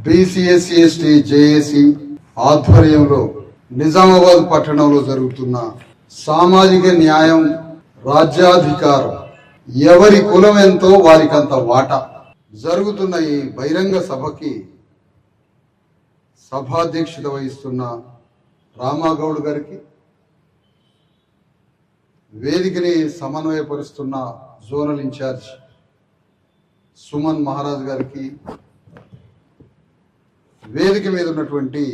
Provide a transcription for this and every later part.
BC SC JAC ఆధ్వర్యంలో నిజామాబాద్ పట్టణంలో జరుగుతున్న సామాజిక న్యాయం రాజ్యాధికారం ఎవరి కులం ఎంతో వారికంత వాటా జరుగుతున్న ఈ బహిరంగ సభకి సభాధ్యక్షత వహిస్తున్న రామాగౌడ్ గారికి, వేదికని సమన్వయపరుస్తున్న జోనల్ ఇన్ఛార్జ్ సుమన్ మహారాజ్ గారికి, వేదిక మీద ఉన్నటువంటి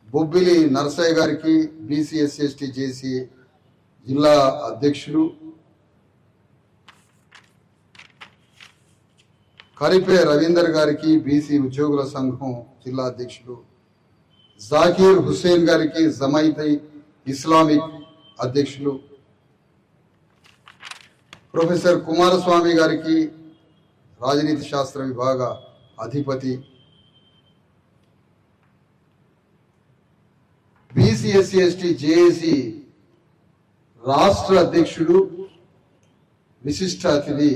బొబ్బిలి నరసయ్య గారికి, బీసీఎస్సీ జేసీ జిల్లా అధ్యక్షులు, కరిపే రవీందర్ గారికి, బీసీ ఉద్యోగుల సంఘం జిల్లా అధ్యక్షులు, జాకీర్ హుస్సేన్ గారికి, జమైత్ ఇస్లామిక్ అధ్యక్షులు, ప్రొఫెసర్ కుమారస్వామి గారికి, రాజనీతి శాస్త్ర విభాగ అధిపతి, బీసీఎస్సీ జేఏసీ రాష్ట్ర అధ్యక్షుడు, విశిష్ట అతిథి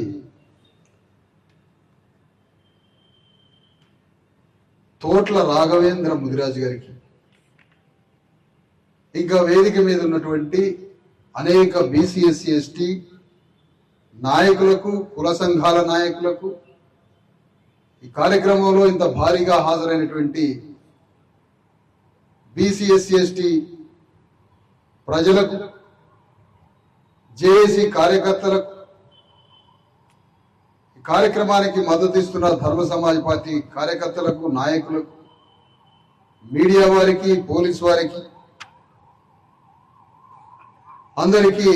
తోట్ల రాఘవేంద్ర ముదిరాజు గారికి, ఇంకా వేదిక మీద ఉన్నటువంటి అనేక బీసీఎస్సీ నాయకులకు, కుల సంఘాల నాయకులకు, ఈ కార్యక్రమంలో ఇంత భారీగా హాజరైనటువంటి బీసీఎస్సీ ప్రజలకు, జేఏసీ కార్యకర్తలకు, ఈ కార్యక్రమానికి మద్దతు ఇస్తున్న ధర్మ సమాజ్ పార్టీ కార్యకర్తలకు, నాయకులకు, మీడియా వారికి, పోలీస్ వారికి అందరికీ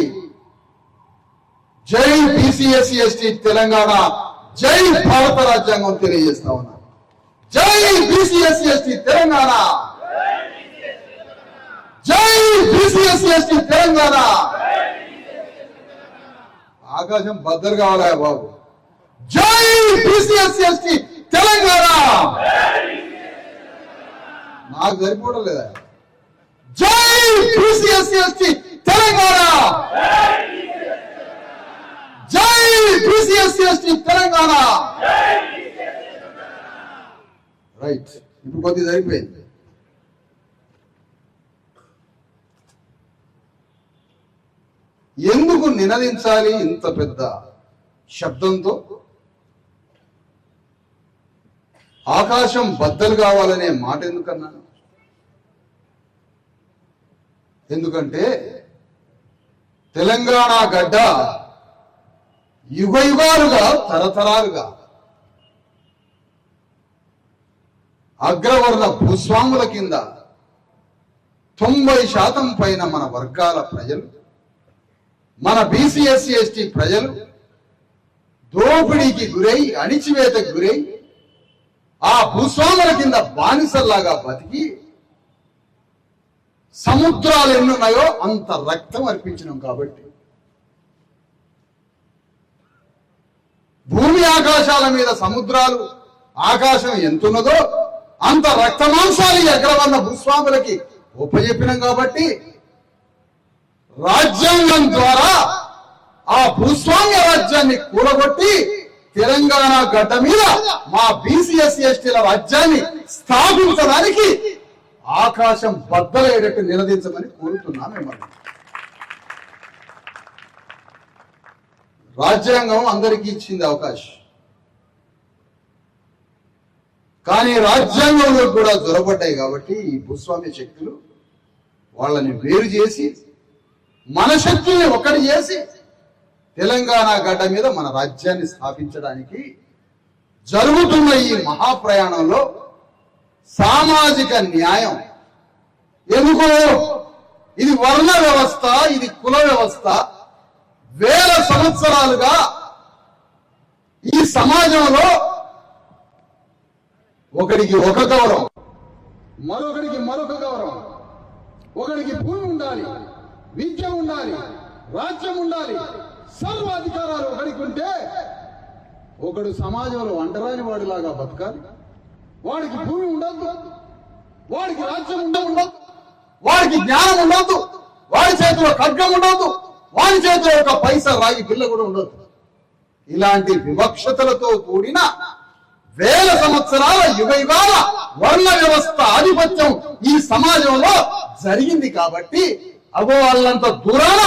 జై బీసీఎస్సీ తెలంగాణ, జై భారత రాజ్యాంగం తెలియజేస్తా ఉన్నారు. జై బీసీఎస్సీ తెలంగాణ, జై బీసీఎస్సీ తెలంగాణ. ఆకాశం బద్దలు కావాలా బాబు. జై బీసీఎస్సీ తెలంగాణ. నాకు సరిపోవడం లేదా? జై బీసీఎస్సీ తెలంగాణ, జై బీసీఎస్సీ తెలంగాణ. రైట్, ఇప్పుడు కొద్ది సరిపోయింది. ఎందుకు నినదించాలి ఇంత పెద్ద శబ్దంతో? ఆకాశం బద్దలు కావాలనే మాట ఎందుకన్నాను? ఎందుకంటే తెలంగాణ గడ్డ యుగ యుగాలుగా, తరతరాలుగా అగ్రవర్ణ భూస్వాముల కింద 90% పైన మన వర్గాల ప్రజలు, మన బీసీఎస్సీ ప్రజలు దోపిడీకి గురై, అణిచివేతకు గురై, ఆ భూస్వాముల కింద బానిసల్లాగా బతికి సముద్రాలు ఎన్నున్నాయో అంత రక్తం అర్పించినాం. కాబట్టి భూమి ఆకాశాల మీద సముద్రాలు, ఆకాశం ఎంతున్నదో అంత రక్తమాంసాలు అగ్రవర్ణ భూస్వాములకి ఒప్పజెప్పినాం. కాబట్టి రాజ్యాంగం ద్వారా ఆ భూస్వామ్య రాజ్యాన్ని కూలగొట్టి తెలంగాణ గడ్డ మీద మా బీసీఎస్సీల రాజ్యాన్ని స్థాపించడానికి ఆకాశం బద్దలయ్యేటట్టు నిలదించమని కోరుతున్నాను మిమ్మల్ని. రాజ్యాంగం అందరికీ ఇచ్చింది అవకాశం, కానీ రాజ్యాంగంలో కూడా జొరబడ్డాయి. కాబట్టి ఈ భూస్వామ్య శక్తులు వాళ్ళని వేరు చేసి, మన శక్తుల్ని ఒకటి చేసి తెలంగాణ గడ్డ మీద మన రాజ్యాన్ని స్థాపించడానికి జరుగుతున్న ఈ మహాప్రయాణంలో సామాజిక న్యాయం ఎందుకో? ఇది వర్ణ వ్యవస్థ, ఇది కుల వ్యవస్థ. వేల సంవత్సరాలుగా ఈ సమాజంలో ఒకడికి ఒక గౌరవం, మరొకడికి మరొక గౌరవం, ఒకడికి భూమి ఉండాలి, విద్య ఉండాలి, రాజ్యం ఉండాలి, సర్వాధికారాలు ఒకడికి ఉంటే ఒకడు సమాజంలో అంటరాని వాడిలాగా బతకాలి. వాడికి భూమి ఉండదు, వాడికి రాజ్యం ఉండదు, వాడికి జ్ఞానం ఉండదు, వాడి చేతిలో ఖడ్గం ఉండదు, వాడి చేతిలో ఒక పైసా రాగి పిల్ల కూడా ఉండదు. ఇలాంటి వివక్షతలతో కూడిన వేల సంవత్సరాల యుగయుగాల వర్ణ వ్యవస్థ ఆధిపత్యం ఈ సమాజంలో జరిగింది కాబట్టి అగో వాళ్ళంత దూరాన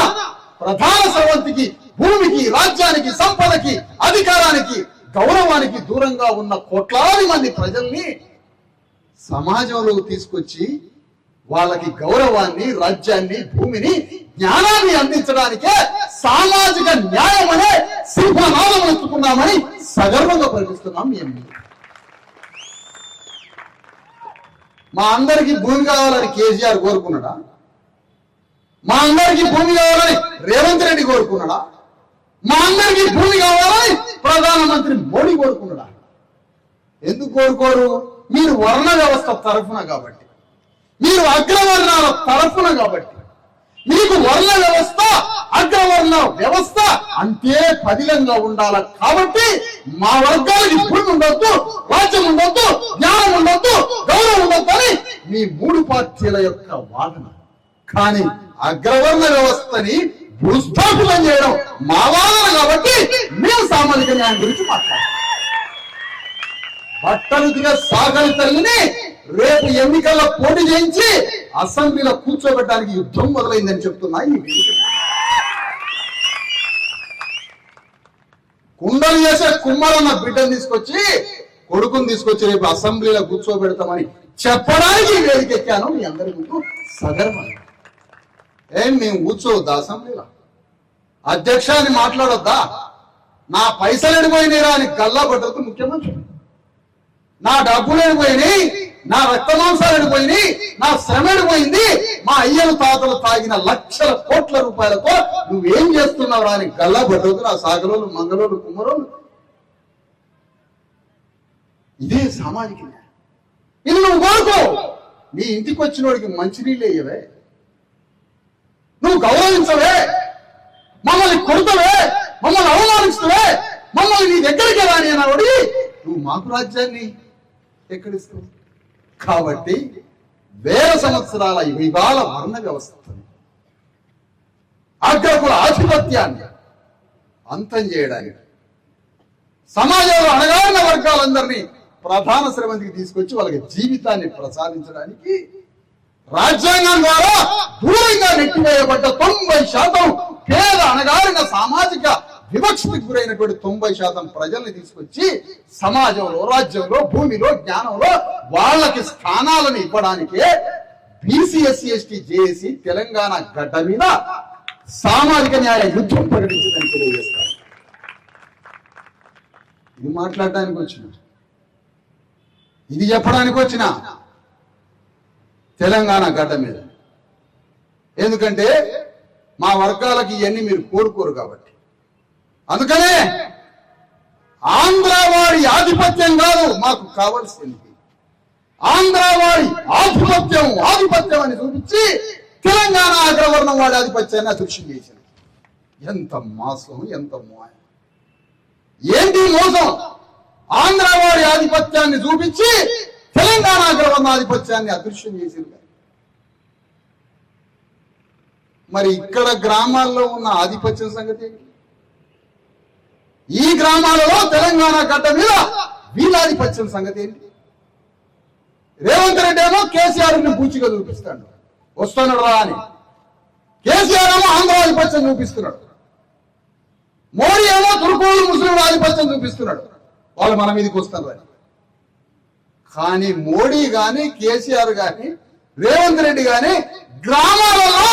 ప్రధాన స్రవంతికి, భూమికి, రాజ్యానికి, సంపదకి, అధికారానికి, గౌరవానికి దూరంగా ఉన్న కోట్లాది మంది ప్రజల్ని సమాజంలోకి తీసుకొచ్చి వాళ్ళకి గౌరవాన్ని, రాజ్యాన్ని, భూమిని, జ్ఞానాన్ని అందించడానికే సామాజిక న్యాయం అనే సింహనాదం ఎత్తుకున్నామని సగర్వంగా ప్రకటిస్తున్నాం. మా అందరికీ భూమి కావాలని కేసీఆర్ కోరుకున్నాడా? మా అందరికీ భూమి కావాలని రేవంత్ రెడ్డి కోరుకున్నాడా? మా అందరికీ భూమి కావాలని ప్రధానమంత్రి మోడీ కోరుకున్నాడా? ఎందుకు కోరుకోరు? మీరు వర్ణ వ్యవస్థ తరఫున కాబట్టి, మీరు అగ్రవర్ణాల తరఫున కాబట్టి, మీకు వర్ణ వ్యవస్థ, అగ్రవర్ణ వ్యవస్థ అంతే పదిలంగా ఉండాల కాబట్టి మా వర్గాలకి భూమి ఉండొద్దు, రాజ్యం ఉండొద్దు, జ్ఞానం ఉండొద్దు, గౌరవం ఉండొద్దు అని మీ మూడు పార్టీల యొక్క వాదన. కానీ అగ్రవర్ణ వ్యవస్థని భూస్థాపితం చేయడం మా వాదన కాబట్టి మేము సామాజిక న్యాయం గురించి మాట్లాడాం. బట్టలుగా సాగలి తల్లిని రేపు ఎన్నికల్లో పోటీ చేయించి అసెంబ్లీలో కూర్చోబెట్టడానికి యుద్ధం మొదలైందని చెప్తున్నాయి. కుండలు చేసే కుమ్మరన్న బిడ్డను తీసుకొచ్చి, కొడుకుని తీసుకొచ్చి రేపు అసెంబ్లీలో కూర్చోబెడతామని చెప్పడానికి వేదికెక్కాను మీ అందరి ముందు సగర్వంగా. మేము కూర్చోవద్దా అసెంబ్లీలో? అధ్యక్షాన్ని మాట్లాడొద్దా? నా పైసలు ఎడిపోయినాయిరా అని గల్లా పడ్డదు ముఖ్యమంత్రి. నా డబ్బులు ఎడిపోయినాయి, నా రక్త మాంసాలు ఎడిపోయినాయి, నా శ్రమ ఎడిపోయింది, మా అయ్యలు తాతలు తాగిన లక్షల కోట్ల రూపాయలతో నువ్వేం చేస్తున్నావురా అని గల్లా పడ్డదు నా సాగరోలు, మంగళోలు, కుమ్మరోలు. ఇదే సామాజిక న్యాయం. ఇది నువ్వు కోరుకో. నీ ఇంటికి వచ్చిన వాడికి మంచినీళ్ళు వేయవే, నువ్వు గౌరవించవే, మమ్మల్ని కొడుతవే, మమ్మల్ని అవమానిస్తువే, మమ్మల్ని నీ దగ్గరికి రాని అన్నాడు. నువ్వు మాకు రాజ్యాన్ని ఎక్కడిస్తావు? కాబట్టి వేల సంవత్సరాల యుగాల వర్ణ వ్యవస్థని, అగ్రకుల ఆధిపత్యాన్ని అంతం చేయడానికి, సమాజంలో అణగారిన వర్గాలందరినీ ప్రధాన శ్రవంతికి తీసుకొచ్చి వాళ్ళకి జీవితాన్ని ప్రసాదించడానికి రాజ్యాంగం ద్వారా దూరంగా నెట్టివేయబడ్డ 90% పేద అణగారిన సామాజిక వివక్షకు గురైనటువంటి 90% ప్రజల్ని తీసుకొచ్చి సమాజంలో, రాజ్యంలో, భూమిలో, జ్ఞానంలో వాళ్ళకి స్థానాలను ఇవ్వడానికే BC, SC, ST, JAC Telangana గడ్డ మీద సామాజిక న్యాయ యుద్ధం ప్రకటించిందని తెలియజేస్తారు. ఇది మాట్లాడడానికి వచ్చిన, ఇది చెప్పడానికి వచ్చిన తెలంగాణ గడ్డ మీద. ఎందుకంటే మా వర్గాలకి ఇవన్నీ మీరు కోరుకోరు కాబట్టి. అందుకనే ఆంధ్రవాడి ఆధిపత్యం కాదు మాకు కావాల్సింది, ఆంధ్రవాడి ఆధిపత్యం అని చూపించి తెలంగాణ అగ్రవర్ణం వాడి ఆధిపత్యాన్ని అదృశ్యం చేసింది. ఎంత మోసం, ఎంత మోయం! ఏంటి మోసం? ఆంధ్రవాడి ఆధిపత్యాన్ని చూపించి తెలంగాణ అగ్రవర్ణ ఆధిపత్యాన్ని అదృశ్యం చేసింది. మరి ఇక్కడ గ్రామాల్లో ఉన్న ఆధిపత్యం సంగతి ఏంటి? ఈ గ్రామాలలో తెలంగాణ గడ్డ మీద వీలాధిపత్యం సంగతి ఏంటి? రేవంత్ రెడ్డి ఏమో కేసీఆర్ ని పూచిగా చూపిస్తాడు, వస్తున్నాడు రా అని. కేసీఆర్ ఏమో ఆంధ్ర ఆధిపత్యం చూపిస్తున్నాడు, మోడీ ఏమో తుర్కోళ్ళు ముస్లింల ఆధిపత్యం చూపిస్తున్నాడు, వాళ్ళు మన మీదకి వస్తారు అని. కానీ మోడీ గాని, కేసీఆర్ గాని, రేవంత్ రెడ్డి గాని గ్రామాలలో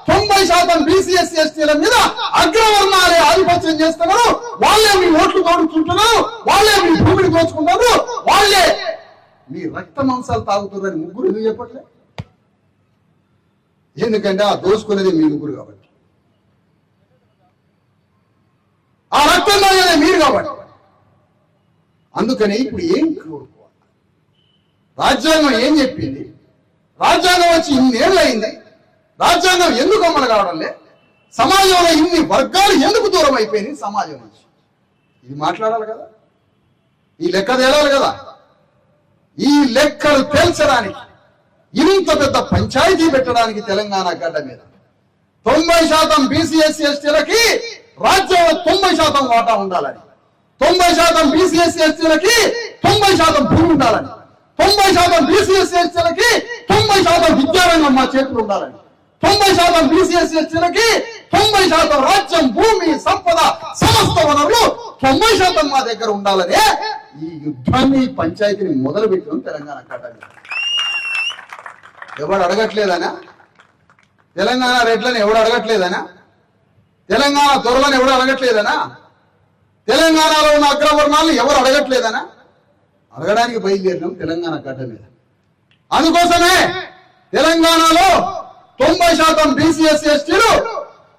90% బీసీ, ఎస్సీ, ఎస్టీల మీద అగ్రవర్ణాలే ఆధిపత్యం చేస్తున్నారు. వాళ్ళే మీ ఓట్లు తోడుకుంటున్నారు, వాళ్ళే మీ భూమిని దోచుకుంటారు, వాళ్ళే మీ రక్త మాంసాలు తాగుతున్నారని ముగ్గురు ఎందుకు చెప్పట్లే? ఎందుకంటే ఆ దోచుకునేది మీ ముగ్గురు కాబట్టి, ఆ రక్తం తాగేది మీరు కాబట్టి. అందుకని ఇప్పుడు ఏం కోరుకోవాలి? రాజ్యాంగం ఏం చెప్పింది? రాజ్యాంగం వచ్చి ఇన్నేళ్ళు అయింది, రాజ్యాంగం ఎందుకు అమలు కావడంలే? సమాజంలో ఇన్ని వర్గాలు ఎందుకు దూరం అయిపోయినాయి సమాజం నుంచి? ఇది మాట్లాడాలి కదా, ఈ లెక్క తేలాలి కదా. ఈ లెక్కలు తేల్చడానికి ఇంత పెద్ద పంచాయతీ పెట్టడానికి తెలంగాణ గడ్డ మీద 90% బీసీ, ఎస్సీ, ఎస్టీలకి రాజ్యంలో 90% వాటా ఉండాలని, 90% బీసీ, ఎస్సీ, ఎస్టీలకి 90% భూమి ఉండాలని, 90% బీసీఎస్సీలకి 90% విద్యారంగం మా చేతులు ఉండాలని, 90% బీసీఎస్సీలకి 90% రాజ్యం, భూమి, సంపద, సమస్త వనరులు 90% మా దగ్గర ఉండాలనే ఈ యుద్ధాన్ని, పంచాయతీని మొదలు పెట్టిన తెలంగాణ కట్టండి. ఎవడు అడగట్లేదనా? తెలంగాణ రెడ్లను ఎవడు అడగట్లేదనా? తెలంగాణ దొరలను ఎవడు అడగట్లేదనా? తెలంగాణలో ఉన్న అగ్రవర్ణాలను ఎవరు అడగట్లేదనా? అడగడానికి బయలుదేరినాం తెలంగాణ గడ్డ మీద. అందుకోసమే తెలంగాణలో 90% బీసీఎస్సీ ఎస్టీలు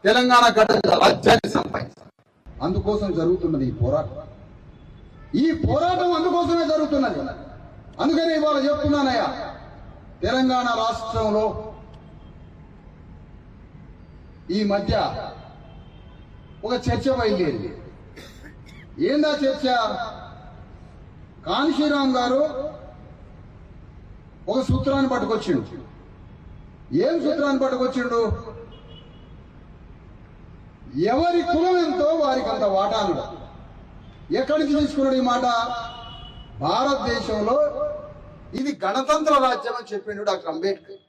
తెలంగాణ గడ్డ మీద రాజ్యాన్ని సంపాదించారు. అందుకోసం జరుగుతున్నది ఈ పోరాటం. ఈ పోరాటం అందుకోసమే జరుగుతున్నది. అందుకని ఇవాళ చెప్తున్నానయ్యా, తెలంగాణ రాష్ట్రంలో ఈ మధ్య ఒక చర్చ బయలుదేరింది. ఏందా చర్చ? కాన్షీరామ్ గారు ఒక సూత్రాన్ని పట్టుకొచ్చిండు. ఏం సూత్రాన్ని పట్టుకొచ్చిండు? ఎవరి కులం ఎంతో వారికి అంత వాటాను. ఎక్కడి నుంచి తీసుకున్నాడు ఈ మాట? భారతదేశంలో ఇది గణతంత్ర రాజ్యం అని చెప్పిండు డాక్టర్ అంబేద్కర్.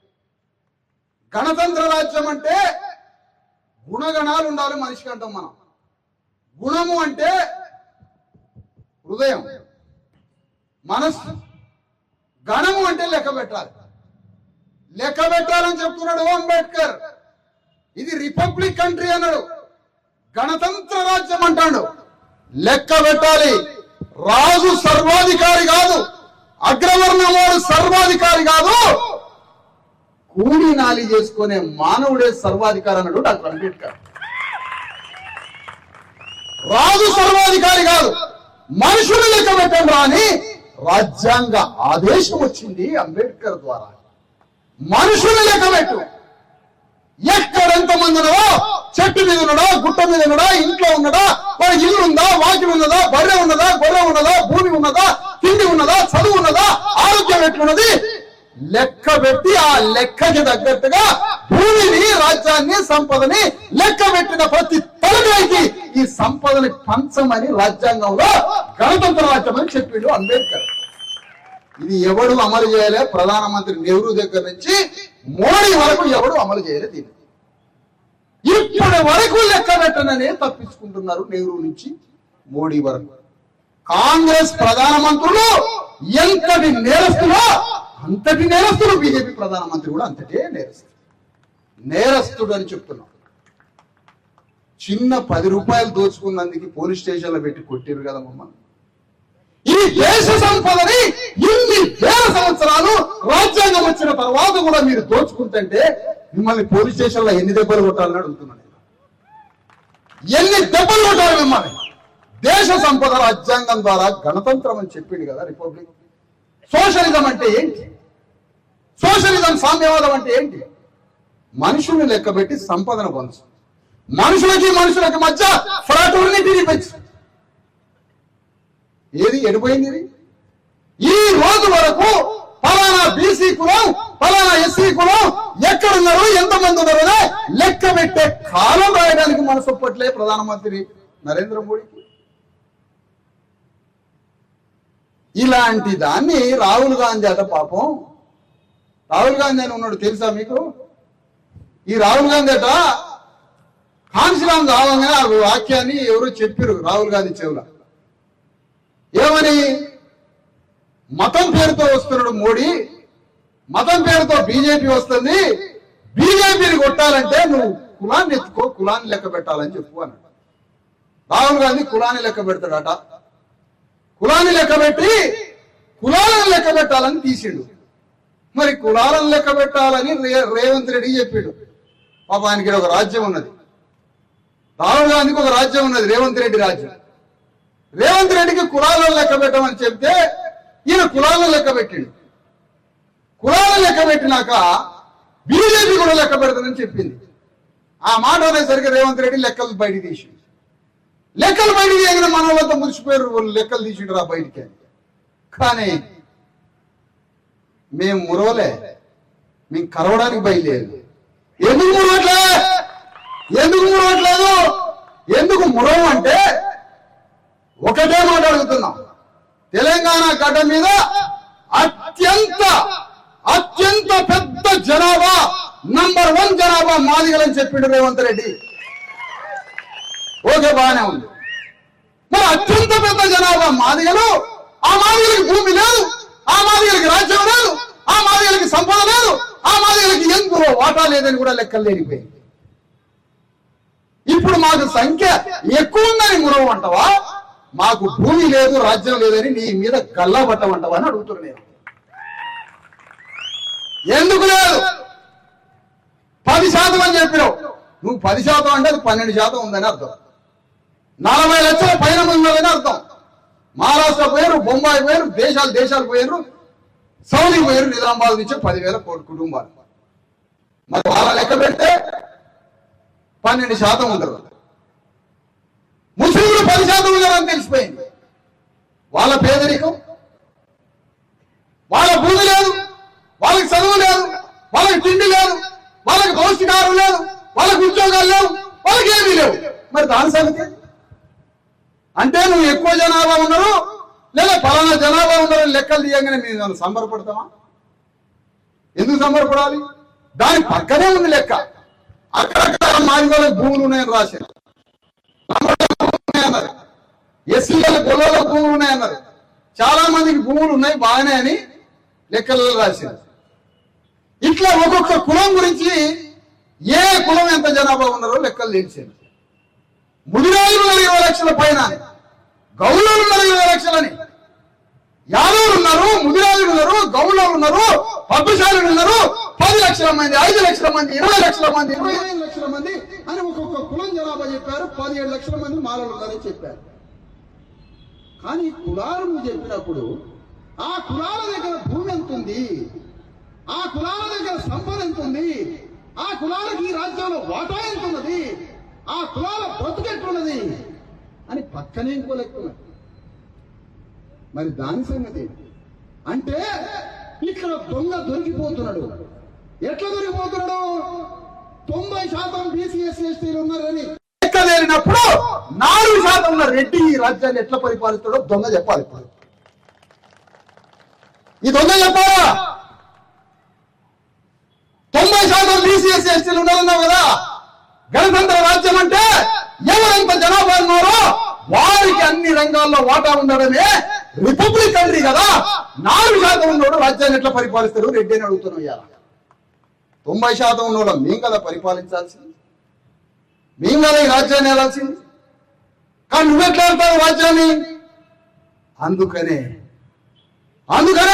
గణతంత్ర రాజ్యం అంటే గుణగణాలు ఉండాలి మనిషికి అంటాం మనం. గుణము అంటే హృదయం, మనస్సు. గణము అంటే లెక్క పెట్టాలి. లెక్క పెట్టాలని చెప్తున్నాడు అంబేద్కర్. ఇది రిపబ్లిక్ కంట్రీ అన్నాడు, గణతంత్ర రాజ్యం అంటాడు. లెక్క పెట్టాలి. రాజు సర్వాధికారి కాదు, అగ్రవర్ణం వాడు సర్వాధికారి కాదు, కూలి నాలి చేసుకునే మానవుడే సర్వాధికారి అన్నాడు డాక్టర్ అంబేద్కర్. రాజు సర్వాధికారి కాదు, మనుషులు లెక్క పెట్టండి అని రాజ్యాంగ ఆదేశం వచ్చింది అంబేద్కర్ ద్వారా. మనుషులు లెక్క పెట్టు. ఎక్కడెంత మంది ఉన్నదో, చెట్టు మీద ఉన్నడా, గుట్ట మీద ఉన్నడా, ఇంట్లో ఉన్నడా, వాడి ఇల్లు ఉందా, వాకిలు ఉన్నదా, బర్రె ఉన్నదా, గొర్రె ఉన్నదా, భూమి ఉన్నదా, తిండి ఉన్నదా, చదువు ఉన్నదా, ఆరోగ్యం ఎట్లున్నది లెక్క పెట్టి ఆ లెక్కకి తగ్గట్టుగా భూమిని, రాజ్యాన్ని, సంపదని లెక్క పెట్టిన ప్రతి తలకాయకి ఈ సంపదని పంచమని రాజ్యాంగంలో గణతంత్ర రాజ్యం అని చెప్పిండు అంబేద్కర్. ఇది ఎవడు అమలు చేయలే. ప్రధానమంత్రి నెహ్రూ దగ్గర నుంచి మోడీ వరకు ఎవడు అమలు చేయలే. దీన్ని ఇప్పటి వరకు లెక్క పెట్టననే తప్పించుకుంటున్నారు. నెహ్రూ నుంచి మోడీ వరకు కాంగ్రెస్ ప్రధానమంత్రులు ఎంతటి నేరస్తులో అంతటి నేరస్తుడు. బీజేపీ ప్రధానమంత్రి కూడా అంతటే నేరస్తుడు. నేరస్తుడు అని చెప్తున్నాం. చిన్న 10 రూపాయలు దోచుకున్నందుకు పోలీస్ స్టేషన్ లో పెట్టి కొట్టిరు కదా మమ్మల్ని. ఈ దేశ సంపదని ఇన్ని వేల సంవత్సరాలు రాజ్యాంగం వచ్చిన తర్వాత కూడా మీరు దోచుకుంటుంటే మిమ్మల్ని పోలీస్ స్టేషన్ లో ఎన్ని దెబ్బలు కొట్టాలని అడుగుతున్నాను. ఎన్ని దెబ్బలు కొట్టాలి మిమ్మల్ని? దేశ సంపద రాజ్యాంగం ద్వారా గణతంత్రం అని చెప్పింది కదా, రిపబ్లిక్. సోషలిజం అంటే ఏంటి? సోషలిజం, సామ్యవాదం అంటే ఏంటి? మనుషుల్ని లెక్కబెట్టి సంపదను పంచు. మనుషులకి మధ్య ఫ్రాటర్నిటీని పెంచు. ఏది ఎడిపోయింది? ఈ రోజు వరకు ఫలానా బీసీ కులం, ఫలానా ఎస్సీ కులం ఎక్కడున్నారు, ఎంతమంది ఉన్నారో లెక్క పెట్టే కాలం రాయడానికి మనసు ఒప్పట్లే ప్రధానమంత్రి నరేంద్ర మోడీకి. ఇలాంటి దాన్ని రాహుల్ గాంధీ అట పాపం. రాహుల్ గాంధీ అని ఉన్నాడు తెలుసా మీకు? ఈ రాహుల్ గాంధీ అట కాన్షీరామ్ కావాలని ఆ వాక్యాన్ని ఎవరో చెప్పారు రాహుల్ గాంధీ చెవుల. ఏమని? మతం పేరుతో వస్తున్నాడు మోడీ, మతం పేరుతో బీజేపీ వస్తుంది, బీజేపీని కొట్టాలంటే నువ్వు కులాన్ని ఎత్తుకో, కులాన్ని లెక్క పెట్టాలని చెప్పు అన్నాడు. రాహుల్ గాంధీ కులాన్ని లెక్క పెడతాడట. కులాన్ని లెక్క పెట్టి కులాలను లెక్క పెట్టాలని తీసిండు. మరి కులాలను లెక్క పెట్టాలని రేవంత్ రెడ్డి చెప్పాడు. పాప ఆయనకి ఒక రాజ్యం ఉన్నది, రాహుల్ గాంధీకి ఒక రాజ్యం ఉన్నది, రేవంత్ రెడ్డి రాజ్యం. రేవంత్ రెడ్డికి కులాలను లెక్క పెట్టమని చెప్తే ఈయన కులాలను లెక్క పెట్టిండు. కులాలను లెక్క పెట్టినాక బీజేపీ కూడా లెక్క పెడతానని చెప్పింది. ఆ మాట అనేసరికి రేవంత్ రెడ్డి లెక్కలు బయటికి తీసిండు. లెక్కలు బయటికి తీయగానే మన వాళ్ళంతా మురిసిపోయారు, వాళ్ళు లెక్కలు తీసిండు రా బయటికి. కానీ మేము మురవలే, మేము కరవడానికి బయలుదేరు. ఎందుకు మురవట్లేదు? ఎందుకు మురవం అంటే ఒకటే మాట అడుగుతున్నాం. తెలంగాణ గడ్డ మీద అత్యంత పెద్ద జనాభా నంబర్ 1 జనాభా మాదిగలని చెప్పిండు రేవంత్ రెడ్డి. ఓకే, బాగానే ఉంది. మరి అత్యంత పెద్ద జనాభా మాదిగలు, ఆ మాదిగలకి భూమి లేదు, ఆ మాదిగలకి రాజ్యం లేదు, ఆ మాదిగలకి సంపద లేదు, ఆ మాదిగలకి ఎందులో వాటా లేదని కూడా లెక్కలు లేనిపోయింది. ఇప్పుడు మాకు సంఖ్య ఎక్కువ ఉందని మురవంటావా? మాకు భూమి లేదు, రాజ్యం లేదని నీ మీద గల్లా పట్టమంటావా అని అడుగుతున్నా నేను. ఎందుకు లేదు? 10% అని చెప్పినావు. నువ్వు 10% అంటే అది 12% ఉందని అర్థం. 40 లక్షల పైన ఉన్నదని అర్థం. మహారాష్ట్ర పోయారు, బొంబాయి పోయారు, దేశాలు పోయారు, సౌదీ పోయారు, నిజామాబాద్ నుంచి 10,000 కోటి కుటుంబాలు. మరి వాళ్ళ లెక్క పెడితే 12% ఉండరు. ముస్లింలు 10% ఉన్నారని తెలిసిపోయింది. వాళ్ళ పేదరికం, వాళ్ళ భూమి లేదు, వాళ్ళకి చదువు లేదు, వాళ్ళకి తిండి లేదు, వాళ్ళకి పౌష్టికాహారం లేదు, వాళ్ళకి ఉద్యోగాలు లేవు, వాళ్ళకి ఏమీ లేవు. మరి దాని సంగతి అంటే నువ్వు ఎక్కువ జనాభా ఉన్నారు లేదా పలానా జనాభా ఉన్నారని లెక్కలు తీయగానే మేము సంబరపడతామా? ఎందుకు సంబరపడాలి? దాని పక్కనే ఉంది లెక్క. అక్కడక్కడ మాదిగోళ్ళకి భూములు ఉన్నాయని రాశారు, ఎస్సీలకు గొల్లలకు భూములు ఉన్నాయన్నారు. చాలా మందికి భూములు ఉన్నాయి బాగానే అని లెక్కలలో రాశారు. ఇట్లా ఒక్కొక్క కులం గురించి ఏ కులం ఎంత జనాభా ఉన్నారో లెక్కలు తెలిసారు. ముదిరాజులు 20 లక్షల పైన, గౌళులు 20 లక్షలని, యాదవులు ఉన్నారు, ముదిరాజులు ఉన్నారు, గౌళులు ఉన్నారు, పద్మశాలులు ఉన్నారు. 10 లక్షల మంది, 5 లక్షల మంది, 20 లక్షల మంది, 25 లక్షల మంది అని ఒక్కొక్క కులం జనాభా చెప్పారు. 17 లక్షల మంది మాలలు ఉన్నారని చెప్పారు. కానీ కులాలు నువ్వు చెప్పినప్పుడు ఆ కులాల దగ్గర భూమి ఎంత ఉంది, ఆ కులాల దగ్గర సంపద ఎంత ఉంది, ఆ కులాలకి ఈ రాజ్యంలో వాటా ఎంత ఉన్నది, ఆ కులాల బ్రతుకెట్టున్నది అని పక్కనే ఇంకో లెక్కున్నది. మరి దాని సంగతి అంటే ఇక్కడ దొంగ దొరికిపోతున్నాడు. ఎట్లా దొరికిపోతున్నాడు? 90% బీసీ ఎస్సీ ఎస్టీలు ఉన్నారని లెక్కలేనప్పుడు 4% ఉన్న రెడ్డి ఈ రాజ్యాన్ని ఎట్లా పరిపాలిస్తాడో దొంగ చెప్పాలి. ఇప్పుడు ఈ దొంగ చెప్పాలా? 90% బీసీ ఎస్సీ ఎస్టీలు ఉండాలన్నావు కదా. గణతంత్ర రాజ్యం అంటే ఎవరెంత జనాభా ఉన్నారో వారికి అన్ని రంగాల్లో వాటా ఉండడమే రిపబ్లిక్ కంట్రీ కదా. 4% ఉన్నోడు రాజ్యాన్ని ఎట్లా పరిపాలిస్తాడు రెడ్డి అని అడుగుతున్నావు. 90% ఉన్నోళ్ళం మేము కదా పరిపాలించాల్సింది, మేము కదా ఈ రాజ్యాన్ని వెళ్ళాల్సింది. కానీ నువ్వెట్లా వెళ్తావు రాజ్యాన్ని? అందుకనే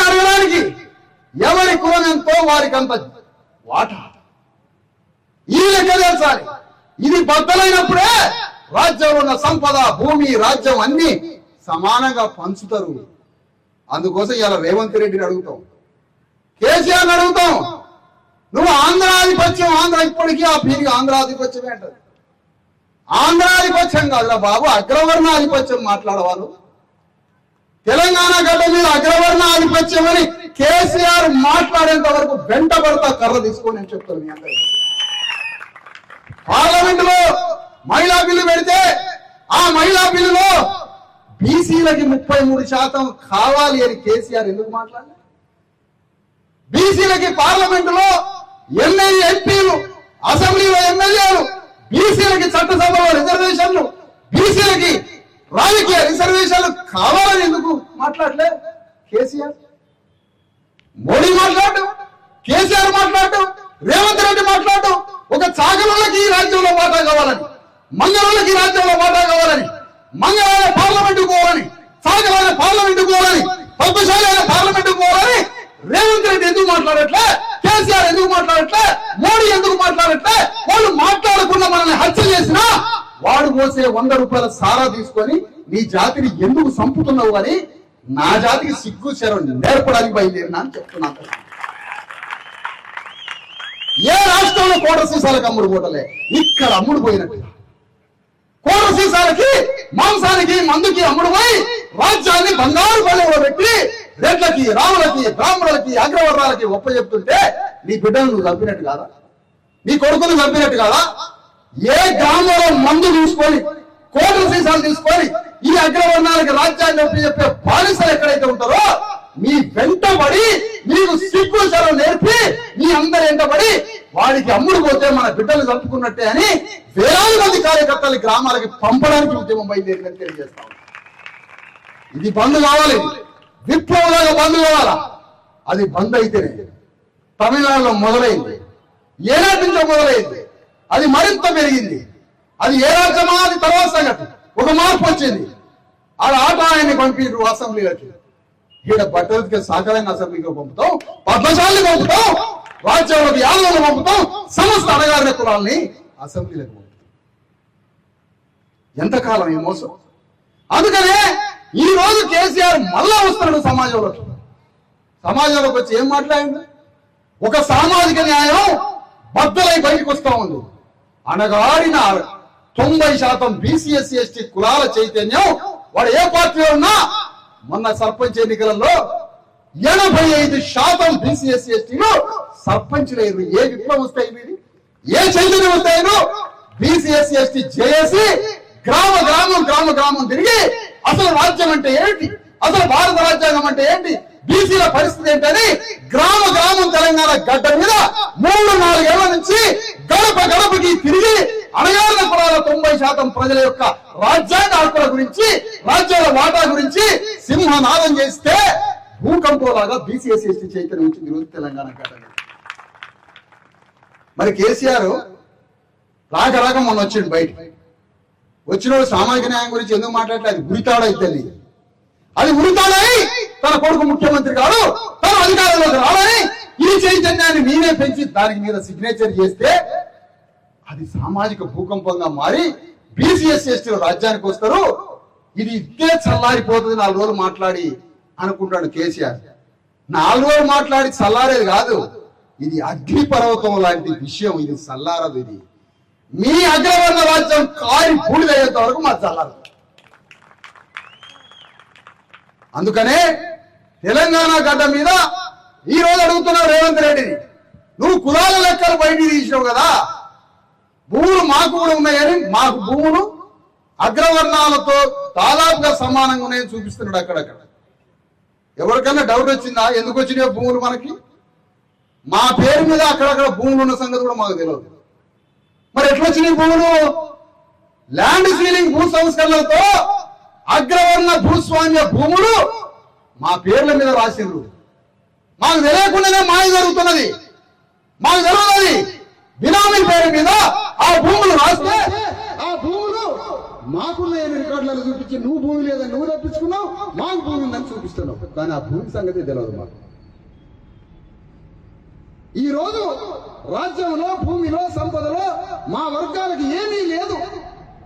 అడగడానికి ఎవరి కులం ఎంతో వారికి అంత వాటా ఈ లెక్క తెలుసాలి. ఇది బద్దలైనప్పుడే రాజ్యంలో ఉన్న సంపద, భూమి, రాజ్యం అన్ని సమానంగా పంచుతారు. అందుకోసం ఇలా రేవంత్ రెడ్డిని అడుగుతాం, కేసీఆర్ని అడుగుతాం. నువ్వు ఆంధ్రాధిపత్యం, ఇప్పటికీ ఆ పీరికి ఆంధ్రాధిపత్యమే అంటారు. ఆంధ్రాధిపత్యం కాదురా బాబు, అగ్రవర్ణాధిపత్యం మాట్లాడవాళ్ళు. తెలంగాణ గడ్డ మీద అగ్రవర్ణ ఆధిపత్యం అని కేసీఆర్ మాట్లాడేంత వరకు వెంట పడతా కర్ర తీసుకొని నేను చెప్తాను మీ అందరికీ. పార్లమెంట్ లో మహిళా బిల్లు పెడితే ఆ మహిళా బిల్లులో బీసీలకి 33% కావాలి అని కేసీఆర్ ఎందుకు మాట్లాడలేదు? బీసీలకి పార్లమెంట్ లో ఎంపీలు, అసెంబ్లీలో ఎమ్మెల్యేలు, బీసీలకి చట్టసభలో రిజర్వేషన్లు, బీసీలకి రాజకీయ రిజర్వేషన్లు కావాలని ఎందుకు మాట్లాడలే కేసీఆర్? మోడీ మాట్లాడటం, కేసీఆర్ మాట్లాడటం, రేవంత్ రెడ్డి మాట్లాడటం, ఒక చాకలోళ్ళకి ఈ రాజ్యంలో వాటా కావాలని, మంగళోళ్ళకి ఈ రాజ్యంలో వాటా కావాలని, మంగళ పార్లమెంట్ పోవాలని, చాకలైన పార్లమెంట్ పోవాలని, పద్మశాలైన పార్లమెంట్ పోవాలని రేవంత్ రెడ్డి ఎందుకు మాట్లాడట్లే? కేసీఆర్ ఎందుకు మాట్లాడట్లే? మోడీ ఎందుకు మాట్లాడట్లే? వాళ్ళు మాట్లాడకుండా మనల్ని హత్య చేసినా వాడు పోసే 100 రూపాయల సారా తీసుకొని నీ జాతిని ఎందుకు చంపుతున్నావు అని నా జాతికి సిగ్గు చెరం నేర్పడానికి బయలుదేరినా అని చెప్తున్నాను. ఏ రాష్ట్రంలో కోట సీసాలకు అమ్ముడు పోటలే, ఇక్కడ అమ్ముడు పోయినట్టు. కోట సీసాలకి, మాంసానికి, మందుకి అమ్ముడు పోయి రాజ్యాన్ని బంగారు పల్లెలో పెట్టి రెడ్లకి, రాములకి, బ్రాహ్మణులకి, అగ్రవర్ణాలకి ఒప్పచెప్తుంటే నీ బిడ్డను నువ్వు చంపినట్టు కాదా? నీ కొడుకును చంపినట్టు కాదా? ఏ గ్రామంలో మందు తీసుకొని కోట్ల సీసాలు తీసుకొని ఈ అగ్రవర్ణాలకు రాజ్యాన్ని చెప్పే బానిసలు ఎక్కడైతే ఉంటారో మీ వెంటబడి మీకు సిగ్గు చరం నేర్పి మీ అందరు వెంటబడి వాడికి అమ్ముడు పోతే మన బిడ్డలు చంపుకున్నట్టే అని వేలాది మంది కార్యకర్తలు గ్రామాలకి పంపడానికి ఉద్యమం బయలుదేరిందని తెలియజేస్తాం. ఇది బంద్ కావాలి, విప్లవంలాగా బంద్ కావాలా. అది బంద్ అయితేనే తమిళనాడులో మొదలైంది, ఏనాటి నుంచో మొదలైంది, అది మరింత పెరిగింది. అది ఏ రాజ్యమా అది తర్వాత సంగతి. ఒక మార్పు వచ్చింది. ఆట ఆయన్ని పంపించారు అసెంబ్లీలోకి. ఈడ బట్టలకి సాకలైన అసెంబ్లీకి పంపుతాం, పద్మశాలిని పంపుతాం, రాజ్యంలోకి యాదవులను పంపుతాం, సమస్త అణగారిన కులాల్ని అసెంబ్లీలోకి పంపుతాం. ఎంతకాలం ఈ మోసం? అందుకనే ఈ రోజు కేసీఆర్ మళ్ళా వస్తున్నాడు సమాజంలోకి. సమాజంలోకి వచ్చి ఏం మాట్లాడింది? ఒక సామాజిక న్యాయం బద్దలై బయటకు వస్తా ఉంది. అనగారిన 90% బీసీ ఎస్సీ ఎస్టీ కులాల చైతన్యం వాడు ఏ పార్టీలో ఉన్నా మొన్న సర్పంచ్ ఎన్నికలలో 85% బీసీ ఎస్సీ ఎస్టీలు సర్పంచ్లు అయ్యారు. ఏ విప్లవం వస్తాయి, ఏ చైతన్యం వస్తాయో బీసీ ఎస్సీ ఎస్టీ జేఏసీ గ్రామ గ్రామం గ్రామ గ్రామం తిరిగి అసలు రాజ్యం అంటే ఏంటి, అసలు భారత రాజ్యాంగం అంటే ఏంటి, బీసీల పరిస్థితి ఏంటని గ్రామ గ్రామం తెలంగాణ గడ్డ మీద 3-4 ఏళ్ల నుంచి గడప గడపకి తిరిగి అణగారిన కులాల 90% ప్రజల యొక్క రాజ్యాంగ హక్కుల గురించి, రాజ్యాల వాటా గురించి సింహనాదం చేస్తే భూకంపంలాగా బీసీ ఎస్సీ ఎస్టీ చైతన్యం వచ్చింది ఈరోజు తెలంగాణ గడ్డ మీద. మరి కేసీఆర్ రాక మొన్న వచ్చిండు బయట. వచ్చినోడు సామాజిక న్యాయం గురించి ఎందుకు మాట్లాడితే అది ఉరితాడైతే అది ఉరితాడై తన కొడుకు ముఖ్యమంత్రి కాదు, తన అధికారంలోకి రావాలని ఈ చైతన్యాన్ని నేనే పెంచి దానికి మీద సిగ్నేచర్ చేస్తే అది సామాజిక భూకంపంగా మారి బీసీ ఎస్సీ ఎస్టీలు రాజ్యానికి వస్తారు. ఇది ఇదే చల్లారిపోతుంది 4 రోజులు మాట్లాడి అనుకుంటాడు కేసీఆర్. 4 రోజులు మాట్లాడి చల్లారేది కాదు, ఇది అగ్ని పర్వతం లాంటి విషయం. ఇది చల్లారదు. ఇది మీ అగ్రవర్ణ రాజ్యం కారి బూడిదయ్యేంత వరకు మా చల్లారదు. అందుకనే తెలంగాణ గడ్డ మీద ఈ రోజు అడుగుతున్నావు రేవంత్ రెడ్డిని, నువ్వు కులాల లెక్కలు బయటికి తీసినావు కదా, భూములు మాకు కూడా ఉన్నాయని మాకు భూములు అగ్రవర్ణాలతో దాదాపుగా సమానంగా ఉన్నాయని చూపిస్తున్నాడు అక్కడక్కడ. ఎవరికన్నా డౌట్ వచ్చిందా ఎందుకు వచ్చినాయో భూములు మనకి? మా పేరు మీద అక్కడక్కడ భూములు ఉన్న సంగతి కూడా మాకు తెలియదు. మరి ఎట్లా వచ్చినాయి భూములు? ల్యాండ్ సీలింగ్ భూ సంస్కరణలతో అగ్రవర్ణ భూస్వామ్య భూములు మా పేర్ల మీద రాసిండ్రు. మాకు తెలియకుండానే మాయ జరుగుతున్నది, మాకు తెలియదు. బినామీ పేరు మీద ఆ భూములు రాస్తే ఆ భూములు మాకున్న రికార్డులను చూపించి నువ్వు భూమి లేదని నువ్వు తప్పించుకున్నావు, మాకు భూమి ఉందని చూపిస్తున్నావు. కానీ ఆ భూమి సంగతి తెలియదు మాకు. ఈ రోజు రాజ్యంలో భూమిలో సంపదలో మా వర్గాలకు ఏమీ లేదు.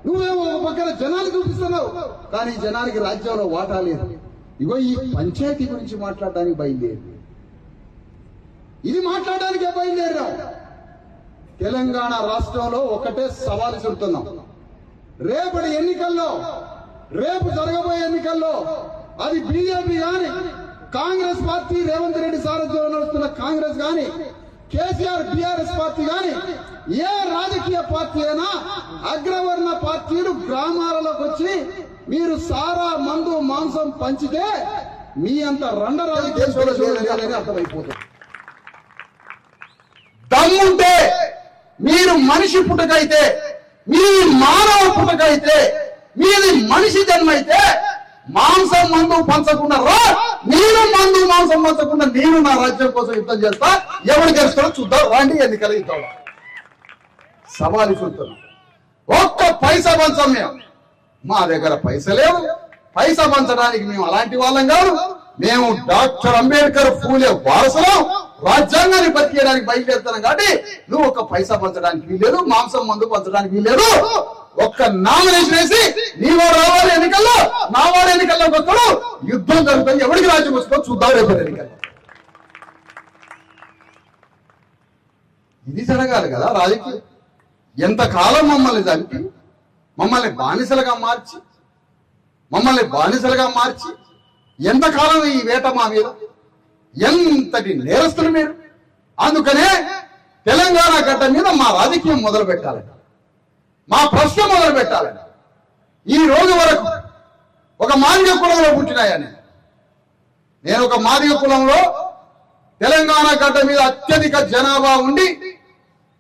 నువ్వేమో పక్కన జనాలు చూపిస్తున్నావు, కానీ జనానికి రాజ్యంలో వాటా లేదు. ఇగో ఈ పంచాయతీ గురించి మాట్లాడడానికి బయలుదేరి, ఇది మాట్లాడడానికే బయలుదేరాం. తెలంగాణ రాష్ట్రంలో ఒకటే సవాలు చెబుతున్నాం. రేపటి ఎన్నికల్లో, రేపు జరగబోయే ఎన్నికల్లో అది బీజేపీ గాని, కాంగ్రెస్ పార్టీ రేవంత్ రెడ్డి సారథ్యంలో నడుస్తున్న కాంగ్రెస్ గాని, కేసీఆర్ టీఆర్ఎస్ పార్టీ గాని, ఏ రాజకీయ పార్టీ అయినా అగ్రవర్ణ పార్టీలు గ్రామాలలోకి వచ్చి మీరు సారా మందు మాంసం పంచితే మీ అంత రండరాజు దేశంలో చూడాలని అర్థమైపోతుంది. దమ్ముంటే మీరు మనిషి పుట్టకైతే, మీ మానవ పుట్టకైతే, మీది మనిషి జన్మ అయితే మాంసం మందు పంచకుండా రా, నేను మందు మాంసం పంచకుండా నేను నా రాజ్యం కోసం యుద్ధం చేస్తా. ఎవరు గెలుస్తారో చూద్దాం, రాండి ఎన్నికలు ఇద్దాం. సవాలు చూస్తున్నాం. ఒక్క పైసా పంచం మేము, మా దగ్గర పైసలేవు. పైసా పంచడానికి మేము అలాంటి వాళ్ళం కాదు. మేము డాక్టర్ అంబేద్కర్ ఫూలే వారసులం. రాజ్యాంగాన్ని బతికేయడానికి బయలుదేరుతున్నాం. కాబట్టి నువ్వు ఒక్క పైసా పంచడానికి వీల్లేదు, మాంసం మందు పంచడానికి వీల్లేదు. ఒక్క నామినేషన్ వేసి నీ వాడు రావాలి ఎన్నికల్లో, నా వాడు ఎన్నికల్లోకి వస్తాడు, యుద్ధం జరుగుతుంది. ఎవరికి రాజ్యం వస్తుందో చూద్దాం రేపు ఎన్నికల్లో. ఇది జరగాలి కదా రాజకీయం. ఎంతకాలం మమ్మల్ని చంపి, మమ్మల్ని బానిసలుగా మార్చి ఎంతకాలం ఈ వేట మా మీద? ఎంతటి నేరస్తులు మీరు. అందుకనే తెలంగాణ గడ్డ మీద మా రాజకీయం మొదలు పెట్టాలని, మా ప్రశ్న మొదలు పెట్టాలని. ఈ రోజు వరకు ఒక మాదిగ కులంలో పుట్టినాయని. నేను ఒక మాదిగ కులంలో తెలంగాణ గడ్డ మీద అత్యధిక జనాభా ఉండి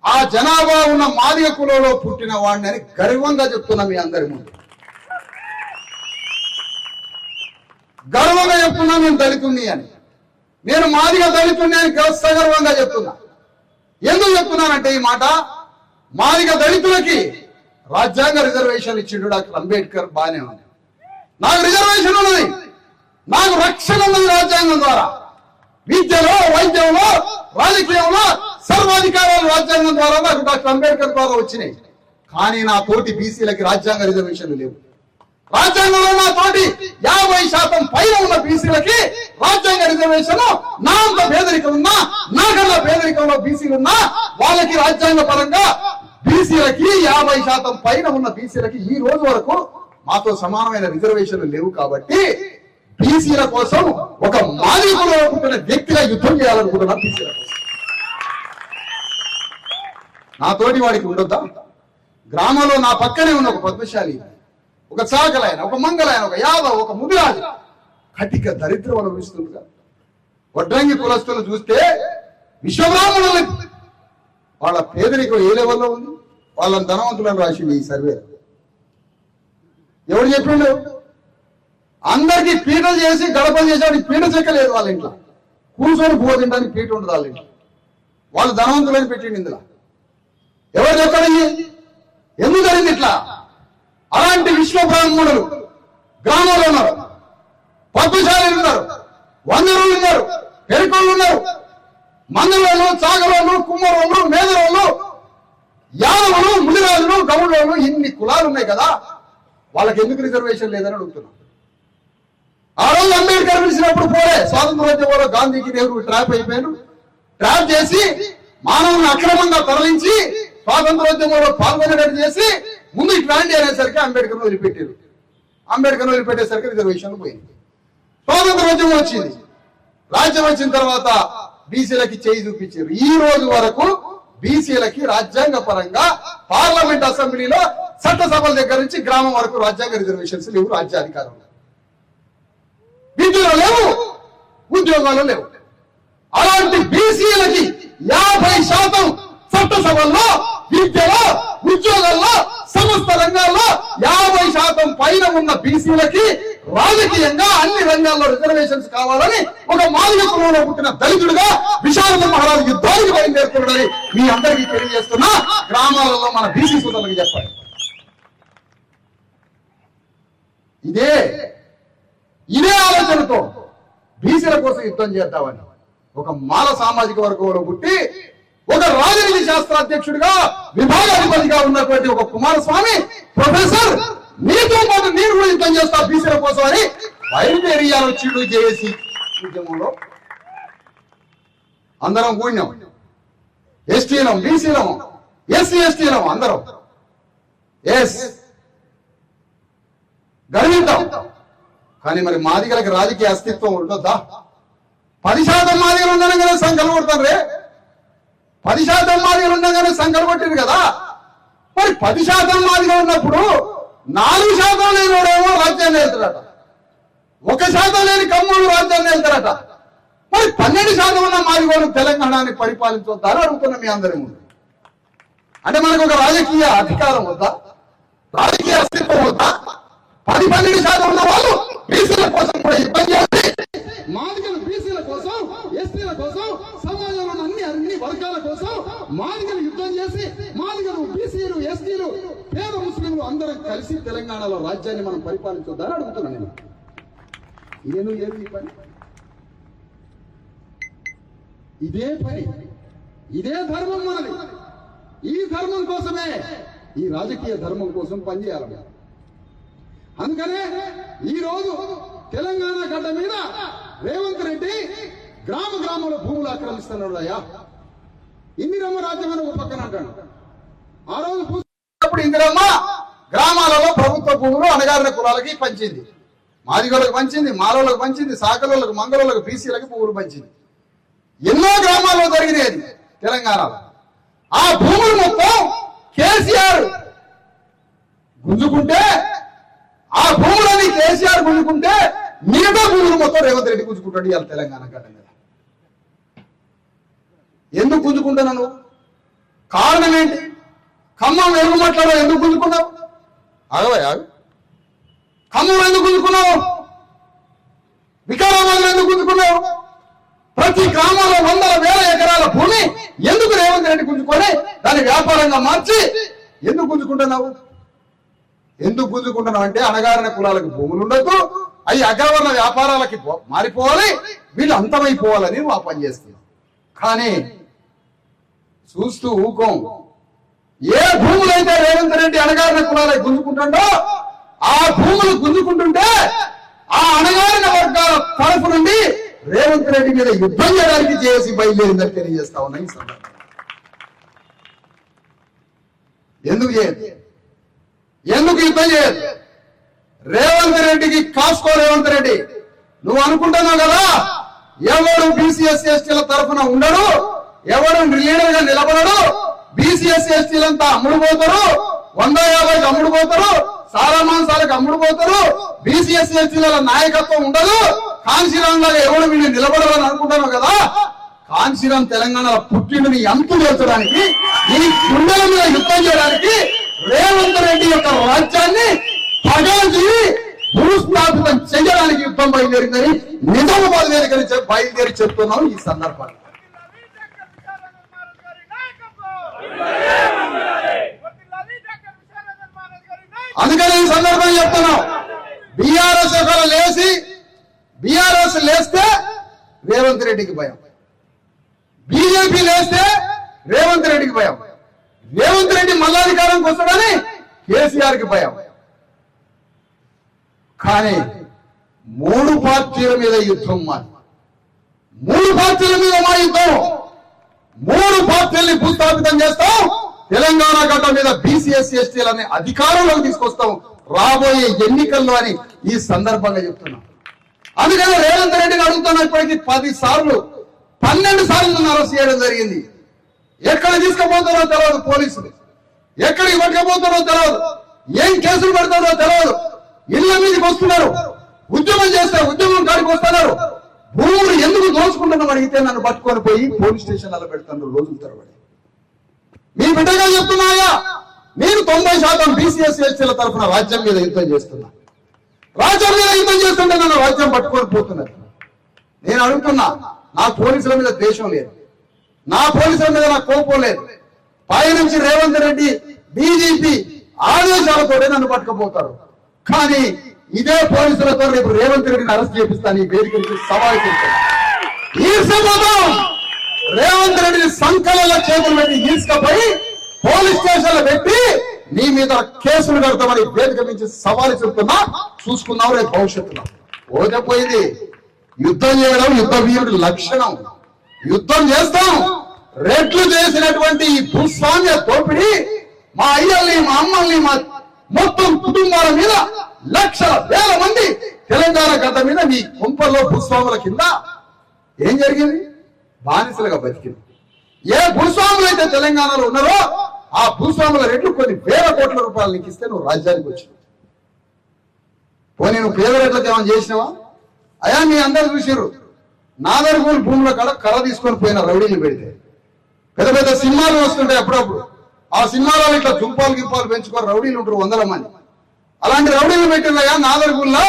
ఆ జనాభా ఉన్న మాదిగ కులంలో పుట్టిన వాడిని అని గర్వంగా చెప్తున్నా మీ అందరి ముందు. గర్వంగా చెప్తున్నా నేను దళితుణ్ణి అని. నేను మాదిగ దళితుణ్ణి అని సగర్వంగా చెప్తున్నా. ఎందుకు చెప్తున్నానంటే ఈ మాట, మాదిగ దళితులకి రాజ్యాంగ రిజర్వేషన్ ఇచ్చిండు డాక్టర్ అంబేద్కర్, బానే ఉంది. నాకు రిజర్వేషన్ ఉన్నది, నాకు రక్షణ ఉన్నది రాజ్యాంగం ద్వారా. విద్యలో, వైద్యంలో, రాజకీయంలో సర్వాధికారాలు రాజ్యాంగం ద్వారా నాకు డాక్టర్ అంబేద్కర్ ద్వారా వచ్చినాయి. కానీ నా తోటి బీసీలకి రాజ్యాంగ రిజర్వేషన్లు లేవు. రాజ్యాంగంలో నా తోటి 50% పైన ఉన్న బీసీలకి రాజ్యాంగ రిజర్వేషన్, నా అంత పేదరికం ఉన్నా, నాకన్నా పేదరికంలో బీసీలు ఉన్నా వాళ్ళకి రాజ్యాంగ పరంగా బీసీలకి 50% పైన ఉన్న బీసీలకి ఈ రోజు వరకు మాతో సమానమైన రిజర్వేషన్లు లేవు. కాబట్టి బీసీల కోసం ఒక మాదిగలో పుట్టిన వ్యక్తిగా యుద్ధం చేయాలనుకుంటున్నా. బీసీల కోసం నా తోటి వాడికి ఉండొద్దా? గ్రామంలో నా పక్కనే ఉన్న ఒక పద్మశాలి, ఒక చాకలాయన, ఒక మంగళాయన, ఒక యాదవ్, ఒక ముదిరాజు కటిక దరిద్రం అనుభవిస్తుందిగా. వడ్రంగి కులస్తులు చూస్తే విశ్వబ్రాహ్మణులు వాళ్ళ పేదరికం ఏ లెవెల్లో ఉంది, వాళ్ళని ధనవంతులను రాసింది ఈ సర్వే. ఎవరు చెప్పిండు? అందరికీ పీటలు చేసి గడపలు చేసేవాడికి పీట చెక్కలేదు వాళ్ళ ఇంట్లో. కూర్చొని భోజనడానికి పీట ఉండదు వాళ్ళ ఇంట్లో. వాళ్ళు ధనవంతులని పెట్టిండు ఇందులో. ఎవరు చెప్పండి ఎందుకు జరిగింది ఇట్లా? అలాంటి విశ్వబ్రాహ్మణులు గ్రామంలో ఉన్నారు, పద్మశాలీలు ఉన్నారు, వందరులు ఉన్నారు, పెరుకోళ్ళు ఉన్నారు, మందులోళ్ళు, చాగలోళ్ళు, కుమ్మరోళ్ళు, మేదరోళ్ళు, యాదవులు, ముదిరాజులు, గౌడోళ్ళు, ఇన్ని కులాలు ఉన్నాయి కదా, వాళ్ళకి ఎందుకు రిజర్వేషన్ లేదని అడుగుతున్నాం. ఆ రోజు అంబేద్కర్ పిలిచినప్పుడు పోలే. స్వాతంత్రోద్యమంలో గాంధీకి, నెహ్రూ ట్రాప్ అయిపోయారు. ట్రాప్ చేసి మానవుని అక్రమంగా తరలించి స్వాతంత్రోద్యమంలో పాల్గొనేటట్టు చేసి ముందు ఇట్లాంటి అనేసరికి అంబేద్కర్ వదిలిపెట్టారు. అంబేద్కర్ వదిలిపెట్టేసరికి రిజర్వేషన్ పోయింది. స్వాతంత్రోద్యమం వచ్చింది, రాజ్యం వచ్చిన తర్వాత బీసీలకి చేయి చూపించారు. ఈ రోజు వరకు బీసీలకి రాజ్యాంగ పరంగా పార్లమెంట్, అసెంబ్లీలో, చట్టసభల దగ్గర నుంచి గ్రామం వరకు రాజ్యాంగ రిజర్వేషన్స్ లేవు. రాజ్యాధికారం విద్యలో లేవు, ఉద్యోగాలు లేవు. అలాంటి బీసీలకి 50% చట్టసభల్లో, విద్యలో, ఉద్యోగాల్లో, సమస్త రంగాల్లో 50% పైన ఉన్న బీసీలకి రాజకీయంగా అన్ని రంగాల్లో రిజర్వేషన్స్ కావాలని ఒక మాదిగ కులంలో పుట్టిన దళితుడుగా విశారద మహారాజు యుద్ధానికి బయలుదేరుతున్నాడని మీ అందరికీ తెలియజేస్తున్నా. గ్రామాలలో మన బీసీ సోదరులకు చెప్పండి. ఇదే ఆలోచనతో బీసీల కోసం యుద్ధం చేద్దామని ఒక మాల సామాజిక వర్గంలో పుట్టి ఒక రాజనీతి శాస్త్ర అధ్యక్షుడిగా, విభాగాధిపతిగా ఉన్నటువంటి ఒక కుమారస్వామి ప్రొఫెసర్, నీతో పాటు నేను కూడా యుద్ధం చేస్తా బీసీల కోసం అని బయలుదేరియాలు వచ్చిండు. జేఏసీ ఉద్యమంలో అందరం కూడినాం. ఎస్టీలం, బీసీలం, ఎస్సీ ఎస్టీలం అందరం గర్విద్దాం. కానీ మరి మాదిగలకి రాజకీయ అస్తిత్వం ఉంటుందా? 10% మాదిగలు ఉండగానే సంఖ్యలు కొడతారు రే. 10% మాదిగలు ఉండగానే సంఖ్యలు కొట్టిరు కదా. మరి 10% మాదిగలు ఉన్నప్పుడు 4% లేని వాడేమో రాజ్యాన్ని వెళ్తారట, 1% లేని కమ్మోడు రాజ్యాన్ని వెళ్తారట. మరి 12% ఉన్న మాదిగోడు తెలంగాణని పరిపాలించొద్దని అడుగుతున్నా మీ అందరి ముందు. అంటే మనకు ఒక రాజకీయ అధికారం వద్దా? రాజకీయ అస్తిత్వం వద్దా? 10-12% ఉన్న వాళ్ళు బీసీల కోసం కూడా ఇబ్బంది చేసి, మాదిగలు బీసీల కోసం, ఎస్టీల కోసం, సమాజంలో అన్ని వర్గాల కోసం మాదిగలు యుద్ధం చేసి, మాదిగలు, బీసీలు, ఎస్టీలు, పేద ముస్లింలు అందరం కలిసి తెలంగాణలో రాజ్యాన్ని మనం పరిపాలించొద్దని అడుగుతున్నాను నేను. ఏది పని? ఇదే పని, ఇదే ధర్మం మనది. ఈ ధర్మం కోసమే, ఈ రాజకీయ ధర్మం కోసం పనిచేయాలి. అందుకనే ఈ రోజు తెలంగాణ గడ్డ మీద రేవంత్ రెడ్డి గ్రామంలో భూములు ఆక్రమిస్తున్నాడు. అయ్యా, ఇందిరమ్మ రాజ్యం అని ఒక పక్కన అంటాడు. ఆ రోజు పూసినప్పుడు ఇందిరమ్మ గ్రామాలలో ప్రభుత్వ భూములు అణగారిన కులాలకి పంచింది. మాదిగోళ్ళకి పంచింది, మాలోళ్ళకి పంచింది, సాకలోళ్ళకి, మంగళోళ్ళకి, బీసీలకి భూములు పంచింది. ఎన్నో గ్రామాల్లో జరిగినాయి తెలంగాణలో. ఆ భూములు మొత్తం కేసీఆర్ గుంజుకుంటే ఆ భూములని కేసీఆర్ గుంజుకుంటే మిగతా భూములు మొత్తం రేవంత్ రెడ్డి గుంజుకుంటాడు ఇవాళ తెలంగాణ గడ్డ మీద. ఎందుకు గుంజుకుంటున్నాను? కారణం ఏంటి? ఖమ్మం ఎందుకు మాట్లాడో ఎందుకు గుంజుకున్నావు? ఆగవయ్యాగు. ఖమ్మం ఎందుకు గుంజుకున్నావు? వికారాబాద్ ఎందుకు గుంజుకున్నావు? ప్రతి గ్రామంలో వందల వేల ఎకరాల భూమి ఎందుకు రేవంత్ రెడ్డి గుంజుకొని దాన్ని వ్యాపారంగా మార్చి ఎందుకు గుంజుకుంటున్నావు? ఎందుకు గుంజుకుంటున్నావు అంటే అణగారిన కులాలకు భూములు ఉండొద్దు, అవి అగ్రవర్ణ వ్యాపారాలకి మారిపోవాలి, వీళ్ళు అంతమైపోవాలని నువ్వు ఆ పని చేస్తున్నావు. కానీ చూస్తూ ఊకోం. ఏ భూములైతే రేవంత్ రెడ్డి అణగారిన కులాలకు గుంజుకుంటుండో ఆ భూములు గుంజుకుంటుంటే ఆ అణగారిన వర్గాల తరఫు నుండి రేవంత్ రెడ్డి మీద యుద్ధం చేయడానికి చేసి బయలుదేరిందని తెలియజేస్తా ఉన్నా. ఈ సందర్భంగా ఎందుకు చేయదు? ఎందుకు యుద్ధం చేయదు? రేవంత్ రెడ్డికి కాసుకో. రేవంత్ రెడ్డి నువ్వు అనుకుంటున్నావు కదా ఎవడు బీసీఎస్సీ ఎస్టీల తరఫున ఉండడు, ఎవడు లీడర్ గా నిలబడడు, బీసీఎస్సీ ఎస్టీలంతా అమ్ముడుపోతారు, 150కి అమ్ముడుపోతారు, సారా మాంసాలకు అమ్ముడుపోతారు, బీసీఎస్సీ ఎస్టీల నాయకత్వం ఉండదు, కాన్సీరామ్ లాగా ఎవడు వీళ్ళు నిలబడాలని అనుకుంటాను కదా. కాన్సీరామ్ తెలంగాణలో పుట్టిండుని ఎంతు చేర్చడానికి, ఈ గుండెల మీద యుద్ధం చేయడానికి రేవంత్ రెడ్డి యొక్క రాజ్యాన్ని పగలజీ భూస్థాపితం చేయడానికి యుద్ధం బయలుదేరిందని నిజామాబాద్ వేదిక బయలుదేరి చెప్తున్నాం. ఈ సందర్భంగా అందుకని ఈ సందర్భంగా చెప్తున్నాం. బీఆర్ఎస్ ఒకరు లేచి బీఆర్ఎస్ లేస్తే రేవంత్ రెడ్డికి భయం, బీజేపీ లేస్తే రేవంత్ రెడ్డికి భయం, రేవంత్ రెడ్డి మల్లాధికారంకి వస్తాడని కేసీఆర్ కి భయం. కానీ 3 పార్టీల మీద యుద్ధం మాది, 3 పార్టీల మీద మా యుద్ధం. 3 పార్టీల్ని భూస్థాపితం చేస్తాం. తెలంగాణ గడ్డ మీద బీసీఎస్సీ ఎస్టీలని అధికారంలోకి తీసుకొస్తాం రాబోయే ఎన్నికల్లో అని ఈ సందర్భంగా చెప్తున్నాం. అందుకని రేవంత్ రెడ్డిని అడుగుతున్నా, ఇప్పటికీ 10 సార్లు 12 సార్లు అరెస్ట్ చేయడం జరిగింది. ఎక్కడ తీసుకుపోతారో తెలియదు, పోలీసులు ఎక్కడికి పట్టుకపోతారో తెలియదు, ఏం కేసులు పెడతారో తెలియదు. ఇళ్ల మీదకి వస్తున్నారు, ఉద్యమం చేస్తారు, ఉద్యమం కాడికి వస్తున్నారు. భూములు ఎందుకు దోచుకుంటున్నాం అడిగితే నన్ను పట్టుకొని పోయి పోలీస్ స్టేషన్లలో పెడతాను రోజుల తరబడి. మీ బిడ్డగా చెప్తున్నాయా, నేను 90% బీసీఎస్సీ ఎస్టీల తరఫున రాజ్యం మీద యుద్ధం చేస్తున్నా. రాజ్యం మీద యుద్ధం చేస్తుంటే నన్ను రాజ్యం పట్టుకొని పోతున్నారు. నేను అడుగుతున్నా, నా పోలీసుల మీద ద్వేషం లేదు, నా పోలీసుల మీద నాకు కోపం లేదు. పైనుంచి రేవంత్ రెడ్డి బీజేపీ ఆదేశాలతోనే నన్ను పట్టుకుపోతారు. కానీ ఇదే పోలీసులతో రేపు రేవంత్ రెడ్డిని అరెస్ట్ చేపిస్తాను. ఈ వేదిక నుంచి సవాల్ చేస్తాను. ఈడ్చబోతాం, రేవంత్ రెడ్డిని సంకలలో చేతులు పెట్టి ఈడ్చుకపోయి పోలీస్ స్టేషన్ లో పెట్టి నీ మీద కేసులు కడతామని వేదిక నుంచి సవాలు చెప్తున్నా. చూసుకున్నాం రేపు భవిష్యత్తులో. పోతే పోయింది. యుద్ధం చేయడం యుద్ధ వీరుడి లక్షణం. యుద్ధం చేస్తాం. రెట్లు చేసినటువంటి ఈ భూస్వామ్య దోపిడీ మా అయ్యల్ని, మా అమ్మల్ని, మా మొత్తం కుటుంబాల మీద లక్షల వేల మంది తెలంగాణ గడ్డ మీద మీ కుంపల్లో భూస్వాముల కింద ఏం జరిగింది? బానిసలుగా బతికింది. ఏ భూస్వాములు అయితే తెలంగాణలో ఉన్నారో ఆ భూస్వాముల రెట్లు కొన్ని వేల కోట్ల రూపాయలు నీకు ఇస్తే నువ్వు రాజ్యానికి వచ్చినావు. పోనీ నువ్వు పేద రెట్లకి ఏమైనా చేసినావా? అయా మీ అందరు చూసారు, నాగర్గూల్ భూముల కాడ కర్ర తీసుకొని పోయిన రౌడీలు పెడితే పెద్ద పెద్ద సినిమాలు వస్తుంటాయి అప్పుడప్పుడు. ఆ సినిమాలలో ఇట్లా దుంపాలు గింపాలు పెంచుకొని రౌడీలు ఉంటారు 100 మంది. అలాంటి రౌడీలు పెట్టినయా నాగర్గూల్లో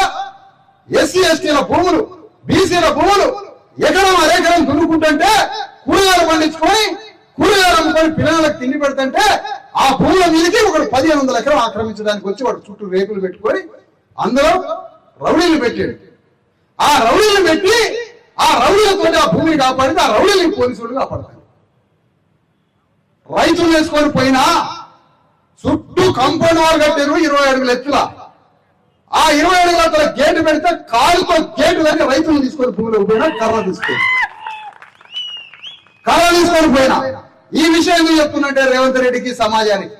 ఎస్సీ ఎస్టీల భూములు, బీసీల భూములు ఎకరం అరెకరం దున్నుకుంటుంటే కూరగాయలు పండించుకొని కూరగాయలు అమ్ముకొని పిల్లలకు తిండి పెడుతుంటే ఆ భూముల మీదకి ఒకడు 1500 ఎకరం ఆక్రమించడానికి వచ్చి వాడు చుట్టూ రేకులు పెట్టుకొని అందులో రౌడీలు పెట్టాడు. ఆ రౌడీలు పెట్టి ఆ రౌడీలతో ఆ భూమిని కాపాడితే ఆ రౌడీని పోలీసులు కాపాడతారు. రైతులు వేసుకొని పోయినా చుట్టూ కాంపౌండ్ వాల్ కట్టారు 20 అడుగుల ఎత్తుల. ఆ 20 అడుగుల గేటు పెడితే కాలుతో గేటు దగ్గర రైతులు తీసుకొని భూమిలోకి పోయినా కర్ర తీసుకొని పోయినా. ఈ విషయం ఎందుకు చెప్తున్నట్టే రేవంత్ రెడ్డికి, సమాజానికి,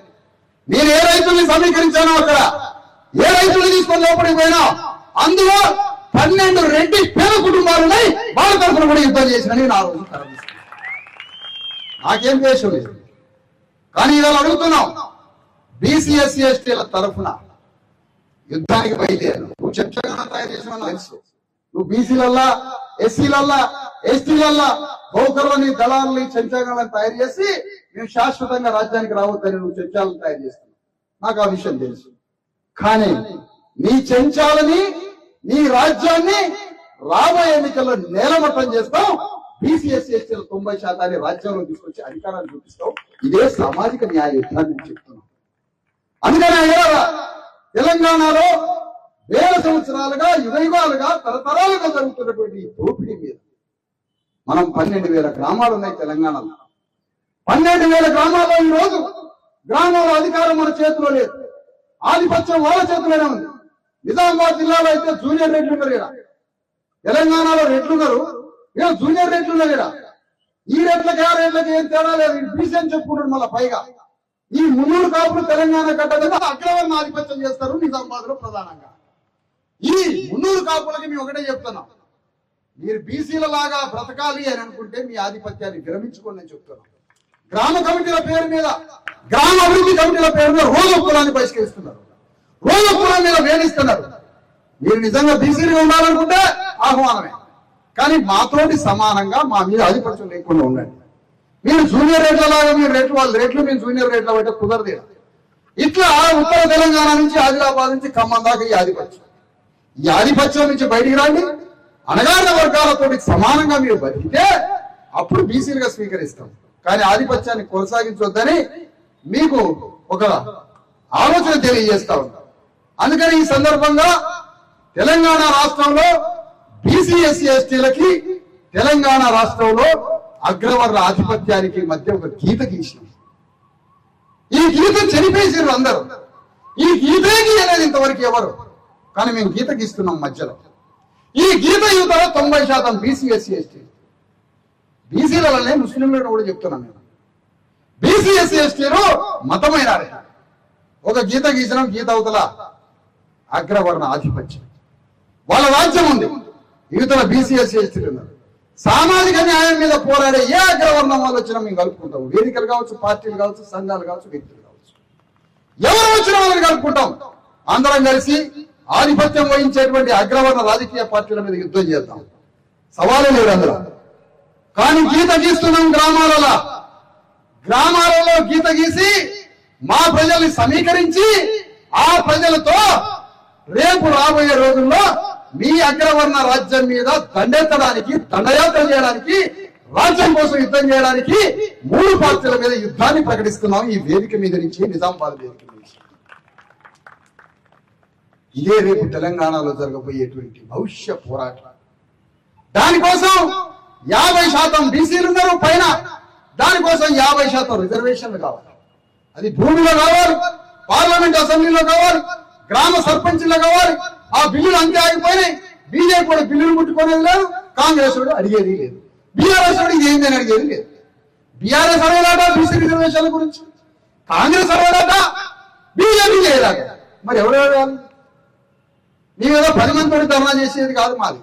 నేను ఏ రైతుల్ని సమీకరించానో అక్కడ, ఏ రైతుల్ని తీసుకొని లోపలికి పోయినా అందులో 12 రెడ్డి పేద కుటుంబాలు ఉన్నాయి. వాళ్ళ తరఫున కూడా యుద్ధం చేసినని నా రోజు నాకేం ద్వేషం లేదు. కానీ ఇవాళ అడుగుతున్నాం, బీసీఎస్సీ ఎస్టీల తరఫున యుద్ధానికి బయలుదేరు. నువ్వు చంచాగానం తయారు చేసిన తెలుసు. నువ్వు బీసీలల్లా, ఎస్సీలల్లా, ఎస్టీలల్లా బౌకర్లని, దళాలని, చంచాగాలను తయారు చేసి మేము శాశ్వతంగా రాజ్యానికి రావద్దని నువ్వు చంచాలను తయారు చేస్తున్నావు. నాకు ఆ విషయం తెలుసు. కానీ నీ చెంచాలని, నీ రాజ్యాన్ని రాబోయే ఎన్నికల్లో నేలమట్టం చేస్తాం. బీసీ ఎస్సీ ఎస్టీల 90% రాజ్యంలో తీసుకొచ్చి అధికారాన్ని చూపిస్తాం. ఇదే సామాజిక న్యాయ యుద్ధాన్ని చెప్తున్నాం. అందుకనే తెలంగాణలో వేల సంవత్సరాలుగా, యుగాలుగా, తరతరాలుగా జరుగుతున్నటువంటి ఈ దోపిడీ మీద మనం 12,000 గ్రామాలు ఉన్నాయి తెలంగాణలో. 12,000 గ్రామాల్లో ఈ రోజు గ్రామాల అధికారం మన చేతిలో లేదు. ఆధిపత్యం వాళ్ళ చేతిలోనే ఉంది. నిజామాబాద్ జిల్లాలో అయితే జూనియర్ రెడ్లు ఉన్నారు ఇక్కడ, తెలంగాణలో రెడ్లున్నారు, ఇక్కడ జూనియర్ రెడ్లు ఉన్నారు ఇక్కడ. ఈ రెడ్లకి ఆ రెడ్లకి ఏం తేడా లేదు. బీసీ అని చెప్పుకుంటాడు. మళ్ళీ పైగా ఈ 300 కాపులు తెలంగాణ గడ్డ మీద అగ్రవర్ణ ఆధిపత్యం చేస్తారు నిజామాబాద్ లో ప్రధానంగా. ఈ 300 కాపులకి మేము ఒకటే చెప్తున్నాం, మీరు బీసీల లాగా బ్రతకాలి అని అనుకుంటే మీ ఆధిపత్యాన్ని విరమించుకోండి అని చెప్తున్నాం. గ్రామ కమిటీల పేరు మీద, గ్రామ అభివృద్ధి కమిటీల పేరు మీద రోజు కులాన్ని బహిష్కరిస్తున్నారు, రోజు కులం మీద వేధిస్తున్నారు. మీరు నిజంగా బీసీలుగా ఉండాలనుకుంటే ఆహ్వానమే, కానీ మాతోటి సమానంగా మా మీద ఆధిపత్యం లేకుండా ఉండండి. మీరు జూనియర్ రేట్ల లాగా మీరు రేట్లు, వాళ్ళ రేట్లు మేము జూనియర్ రేట్ల బట్టే కుదరదు. ఇట్లా ఉత్తర తెలంగాణ నుంచి, ఆదిలాబాద్ నుంచి ఖమ్మం దాకా ఈ ఆధిపత్యం నుంచి బయటికి రండి. అణగారిన వర్గాలతో సమానంగా మీరు బతికితే అప్పుడు బీసీలుగా స్వీకరిస్తాం. కానీ ఆధిపత్యాన్ని కొనసాగించొద్దని మీకు ఒక ఆలోచన తెలియజేస్తా ఉంటాం. అందుకని ఈ సందర్భంగా తెలంగాణ రాష్ట్రంలో బీసీ ఎస్సీ ఎస్టీలకి తెలంగాణ రాష్ట్రంలో అగ్రవర్ణ ఆధిపత్యానికి మధ్య ఒక గీత గీసినాం. ఈ గీత చెరిపేసారు అందరూ. ఈ గీతే గీయలేదు ఇంతవరకు ఎవరు, కానీ మేము గీత గీస్తున్నాం మధ్యలో. ఈ గీత యువతలో 90% బీసీ ఎస్సీ ఎస్టీ. బీసీలనే ముస్లింలను కూడా చెప్తున్నాం నేను. బీసీ ఎస్సీ ఎస్టీలు మతమైన ఒక గీత గీసినాం. గీత అవతల అగ్రవర్ణ ఆధిపత్యం, వాళ్ళ రాజ్యం ఉంది. యువతల బీసీ ఎస్సీ ఎస్టీలు ఉన్నారు. సామాజిక న్యాయం మీద పోరాడే ఏ అగ్రవర్ణం వాళ్ళు వచ్చినా మేము కలుపుకుంటాం. వేదికలు కావచ్చు, పార్టీలు కావచ్చు, సంఘాలు కావచ్చు, వ్యక్తులు కావచ్చు, ఎవరు వచ్చినా వాళ్ళని కలుపుకుంటాం. అందరం కలిసి ఆధిపత్యం వహించేటువంటి అగ్రవర్ణ రాజకీయ పార్టీల మీద యుద్ధం చేద్దాం. సవాలు లేదు అందులో. కానీ గీత గీస్తున్నాం గ్రామాలలో గీత గీసి మా ప్రజల్ని సమీకరించి ఆ ప్రజలతో రేపు రాబోయే రోజుల్లో మీ అగ్రవర్ణ రాజ్యం మీద దండెత్తడానికి, దండయాత్ర చేయడానికి, రాజ్యం కోసం యుద్ధం చేయడానికి 3 పార్టీల మీద యుద్ధాన్ని ప్రకటిస్తున్నాం. ఈ వేదిక మీద నుంచి, నిజామాబాద్ వేదిక నుంచి. ఇదే రేపు తెలంగాణలో జరగబోయేటువంటి భవిష్య పోరాటం. దానికోసం 50% బీసీలు ఉన్నారు పైన, దానికోసం 50% రిజర్వేషన్లు కావాలి. అది భూమిలో కావాలి, పార్లమెంట్ అసెంబ్లీలో కావాలి, గ్రామ సర్పంచ్లో కావాలి. ఆ బిల్లులు అంతే ఆగిపోయినాయి. బీజేపీ కూడా బిల్లులు ముట్టుకునేది లేదు, కాంగ్రెస్ కూడా అడిగేది లేదు, బీఆర్ఎస్ కూడా ఇది ఏందని అడిగేది లేదు. బీఆర్ఎస్ అడగలాట బీసీ రిజర్వేషన్ల గురించి, కాంగ్రెస్ అడగలాట, బీజేపీ చేయలాట. మరి ఎవరు అడగాలి? మేమేదో 10 మందితో ధర్నా చేసేది కాదు మాది.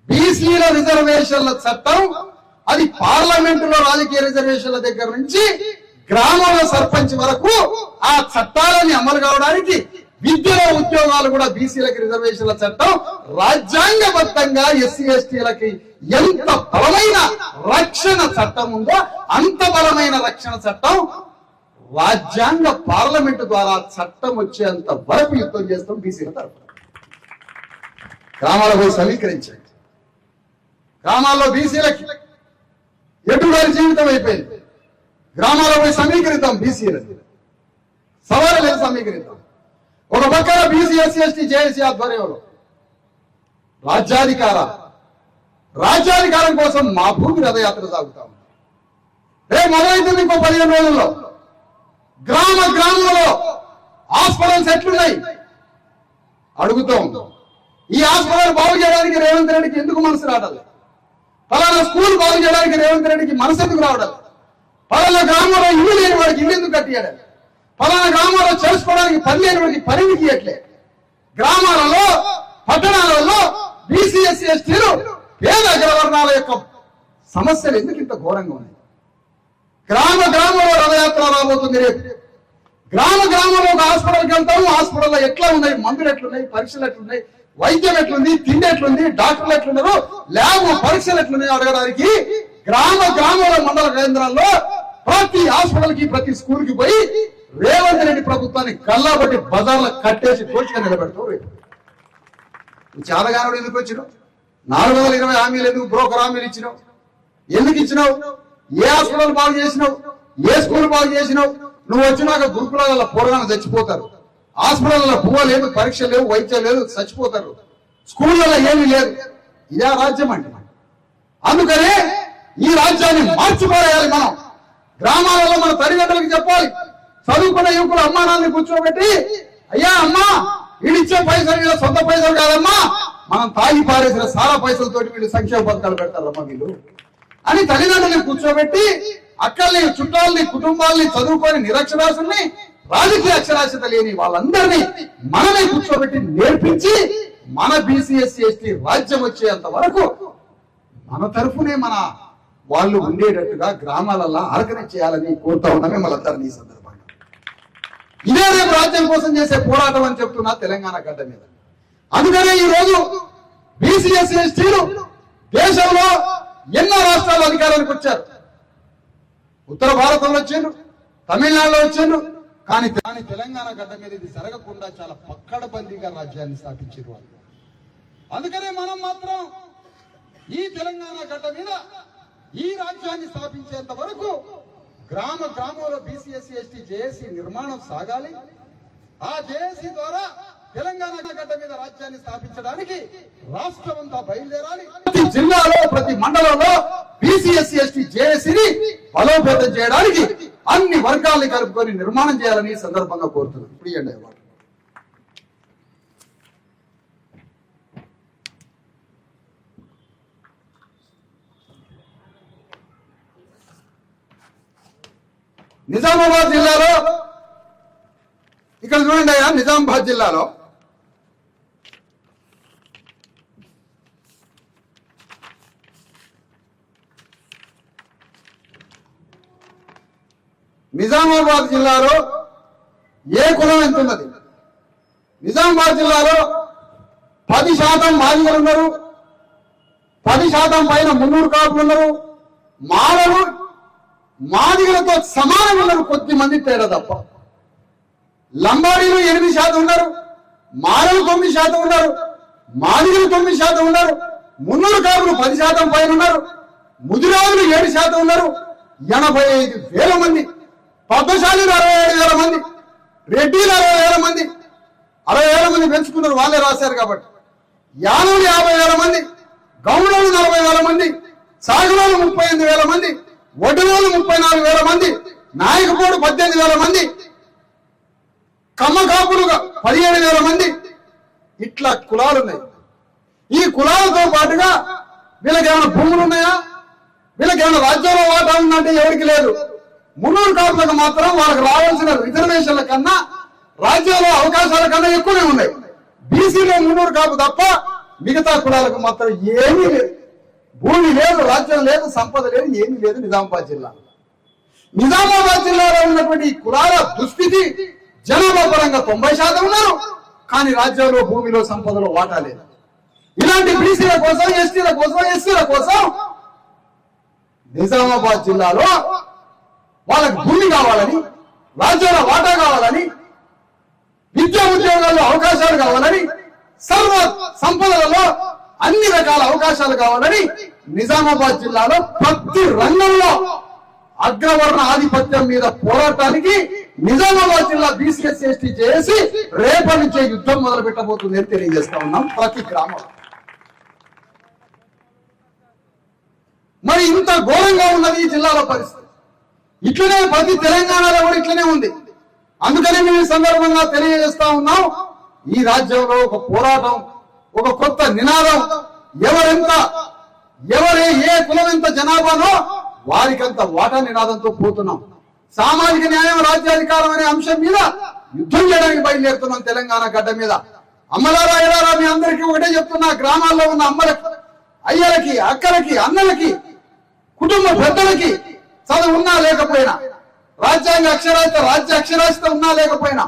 బీసీల రిజర్వేషన్ల చట్టం అది పార్లమెంటులో రాజకీయ రిజర్వేషన్ల దగ్గర నుంచి గ్రామాల సర్పంచ్ వరకు ఆ చట్టాలని అమలు కావడానికి, విద్యలో ఉద్యోగాలు కూడా బీసీలకి రిజర్వేషన్ల చట్టం రాజ్యాంగబద్ధంగా ఎస్సీ ఎస్టీలకి ఎంత బలమైన రక్షణ చట్టం ఉందో అంత బలమైన రక్షణ చట్టం రాజ్యాంగ పార్లమెంటు ద్వారా చట్టం వచ్చేంత వరకు యుద్ధం చేస్తాం బీసీల తరఫున. గ్రామాల పోయి సమీకరించండి. గ్రామాల్లో బీసీలకి ఎటుగారి జీవితం అయిపోయింది. గ్రామాల్లో పోయి సమీకరిద్దాం బీసీలని, సవాలు లేదు సమీకరిద్దాం. ఒక పక్కన బీసీ ఎస్సీ ఎస్టీ జేఏసీ ఆధ్వర్యంలో రాజ్యాధికారం కోసం మా భూమి రథయాత్ర సాగుతా ఉంది. రేపు మొదలైతుంది ఇంకో 15 రోజుల్లో. గ్రామంలో హాస్పిటల్స్ ఎట్లున్నాయి అడుగుతాం. ఈ హాస్పిటల్ బాగు చేయడానికి రేవంత్ రెడ్డికి ఎందుకు మనసు రావడాలి? పలానా స్కూల్ బాగు చేయడానికి రేవంత్ రెడ్డికి మనసు ఎందుకు రావడాలి? పలానా గ్రామంలో ఇల్లు లేని వాడికి ఇల్లు ఎందుకు కట్టియాడాలి? పలానా గ్రామాల్లో చేసుకోవడానికి పని లేని వాడికి పని ఇయ్యట్లే. గ్రామాలలో, పట్టణాలలో బీసీ ఎస్సీ ఎస్టీలు పేద అగ్రవర్ణాల యొక్క సమస్యలు ఎందుకు ఇంత ఘోరంగా ఉన్నాయి? గ్రామంలో రథయాత్ర రాబోతుంది రేపు. గ్రామంలో ఒక హాస్పిటల్కి వెళ్తాము, హాస్పిటల్లో ఎట్లా ఉన్నాయి, మందులు ఎట్లున్నాయి, పరీక్షలు ఎట్లున్నాయి, వైద్యం ఎట్లుంది, తిండి ఎట్లుంది, డాక్టర్లు ఎట్లున్నారు, ల్యాబ్ పరీక్షలు ఎట్లున్నాయి అడగడానికి గ్రామంలో మండల కేంద్రాల్లో ప్రతి హాస్పిటల్ కి ప్రతి స్కూల్ కి పోయి రేవంత్ రెడ్డి ప్రభుత్వాన్ని గల్లాబట్టి బజార్లో కట్టేసి దోషిగా నిలబెడతావు. చాలగానుడు ఎందుకు వచ్చినావు? 420 హామీలు ఎందుకు, బ్రోకర్ హామీలు ఇచ్చినావు? ఎందుకు ఇచ్చినావు? ఏ హాస్పిటల్ బాగు చేసినావు? ఏ స్కూల్ బాగు చేసినావు? నువ్వు వచ్చినాక గురుకులాల పోరగానే చచ్చిపోతారు, హాస్పిటల్లో పువ్వ లేదు, పరీక్ష లేవు, వైద్యం లేదు, చచ్చిపోతారు, స్కూళ్ళలో ఏమీ లేదు. ఇదే రాజ్యం అంటే. అందుకనే ఈ రాజ్యాన్ని మార్చిపోయాలి. మనం గ్రామాలలో మన తల్లిదండ్రులకు చెప్పాలి. చదువుకున్న యువకులు అమ్మా నాన్నని కూర్చోబెట్టి, అయ్యా అమ్మా వీడిచ్చే పైసలు వీళ్ళ సొంత పైసలు కాదమ్మా, మనం తాగి పారేసిన సారా పైసలతోటి వీళ్ళు సంక్షేమ పథకాలు పెడతారమ్మా వీళ్ళు అని తల్లిదండ్రులను కూర్చోబెట్టి, అక్కల్ని, చుట్టాలని, కుటుంబాలని, చదువుకొని నిరక్షరాస్యుల్ని, రాజకీయ అక్షరాస్యత లేని వాళ్ళందరినీ మనమే కూర్చోబెట్టి నేర్పించి మన బీసీఎస్సీ ఎస్టీ రాజ్యం వచ్చేంత వరకు మన తరఫునే మన వాళ్ళు ఉండేటట్టుగా గ్రామాలలో ఆర్గనైజ్ చేయాలని కోరుతా ఉన్నామే మనందరినీ ఈ సందర్భంగా. ఇదే రేపు రాజ్యం కోసం చేసే పోరాటం అని చెప్తున్నా తెలంగాణ గడ్డ మీద. అందుకనే ఈ రోజు బీసీఎస్సీ ఎస్టీలు దేశంలో ఎన్నో రాష్ట్రాల అధికారానికి వచ్చారు. ఉత్తర భారతంలో వచ్చిండ్రు, తమిళనాడులో వచ్చిండ్రు, కానీ తెలంగాణ గడ్డ మీద ఇది జరగకుండా చాలా పక్కడబందీగా రాజ్యాన్ని స్థాపించారు వాళ్ళు. అందుకనే మనం మాత్రం ఈ తెలంగాణ గడ్డ మీద ఈ రాజ్యాన్ని స్థాపించేంత వరకు గ్రామంలో బీసీఎస్సీ ఎస్టీ జేఏసీ నిర్మాణం సాగాలి. ఆ జేఏసీ ద్వారా తెలంగాణ గడ్డ మీద రాజ్యాన్ని స్థాపించడానికి రాష్ట్రం అంతా బయలుదేరాలి. ప్రతి జిల్లాలో, ప్రతి మండలంలో బీసీఎస్సీ ఎస్టీ జేఏసీని బలోపేతం చేయడానికి అన్ని వర్గాల్ని కలుపుకొని నిర్మాణం చేయాలని ఈ సందర్భంగా కోరుతున్నాను. ఇప్పుడు ఇవ్వండి వాడు. నిజామాబాద్ జిల్లాలో ఇక్కడ చూడండి అయ్యా, నిజామాబాద్ జిల్లాలో ఏ కులం ఎంత ఉన్నది? నిజామాబాద్ జిల్లాలో 10% మాదిగలు ఉన్నారు, 10% పైన మున్నూరు కాపులు ఉన్నారు, మాలలు మాదిగలతో సమానం ఉన్నారు, కొద్ది మంది తేడా తప్ప. లంబాడీలు 8% ఉన్నారు, మాలలు 9% ఉన్నారు, మాదిగలు 9% ఉన్నారు, మున్నూరు కాపులు 10% పైన ఉన్నారు, ముదిరాజులు 7% ఉన్నారు, 85,000 మంది, పద్మశాలీలు 67,000 మంది, రెడ్డిలు 60,000 మంది, 60,000 మంది పెంచుకున్నారు, వాళ్ళే రాశారు కాబట్టి. యాదవులు 50,000 మంది, గౌడలు 40,000 మంది, సాగులోలు 38,000 మంది, ఒడ్డులోలు 34,000 మంది, నాయకపోడు 18,000 మంది, కమ్మకాపులుగా 17,000 మంది. ఇట్లా కులాలు ఉన్నాయి. ఈ కులాలతో పాటుగా వీళ్ళకి ఏమైనా భూములు ఉన్నాయా, వీళ్ళకి ఏమైనా రాజ్యంలో వాటా ఉందంటే ఎవరికి లేదు. మున్నూరు కాపులకు మాత్రం వాళ్ళకి రావాల్సిన రిజర్వేషన్ల కన్నా రాజ్యంలో అవకాశాల కన్నా ఎక్కువనే ఉన్నాయి. బీసీలో మున్నూరు కాపు తప్ప మిగతా కులాలకు మాత్రం ఏమీ లేదు. భూమి లేదు, రాజ్యం లేదు, సంపద లేదు, ఏమీ లేదు. నిజామాబాద్ జిల్లాలో ఉన్నటువంటి కులాల దుస్థితి జనాభా పరంగా 90% ఉన్నారు, కానీ రాజ్యంలో భూమిలో సంపదలో వాటా లేదు. ఇలాంటి బీసీల కోసం, ఎస్టీల కోసం, ఎస్సీల కోసం నిజామాబాద్ జిల్లాలో వాళ్ళకి భూమి కావాలని, రాజ్యాల వాటా కావాలని, విద్యా ఉద్యోగాల్లో అవకాశాలు కావాలని, సర్వ సంపదలలో అన్ని రకాల అవకాశాలు కావాలని నిజామాబాద్ జిల్లాలో ప్రతి రంగంలో అగ్రవర్ణ ఆధిపత్యం మీద పోరాటానికి నిజామాబాద్ జిల్లా బీసీఎస్సీ ఎస్టీ చేసి రేపటి నుంచే యుద్ధం మొదలు పెట్టబోతుంది అని తెలియజేస్తా ఉన్నాం. ప్రతి గ్రామంలో మరి ఇంత ఘోరంగా ఉన్నది ఈ జిల్లాలో పరిస్థితి. ఇట్లనే ప్రతి తెలంగాణలో కూడా ఇట్లనే ఉంది. అందుకని మేము ఈ సందర్భంగా తెలియజేస్తా ఉన్నాం, ఈ రాజ్యంలో ఒక పోరాటం, ఒక కొత్త నినాదం, ఏ కులం ఎంత జనాభానో వారికంత వాటా నినాదంతో పోతున్నాం. సామాజిక న్యాయం, రాజ్యాధికారం అనే అంశం మీద యుద్ధం చేయడానికి బయలుదేరుతున్నాం తెలంగాణ గడ్డ మీద. అమ్మలారా ఎలారా మీ అందరికీ ఒకటే చెప్తున్నా, గ్రామాల్లో ఉన్న అమ్మలకి, అయ్యలకి, అక్కలకి, అన్నలకి, కుటుంబ పెద్దలకి, చదువు ఉన్నా లేకపోయినా రాజ్యాంగ అక్షరాస్యత రాజ్య అక్షరాస్యత ఉన్నా లేకపోయినా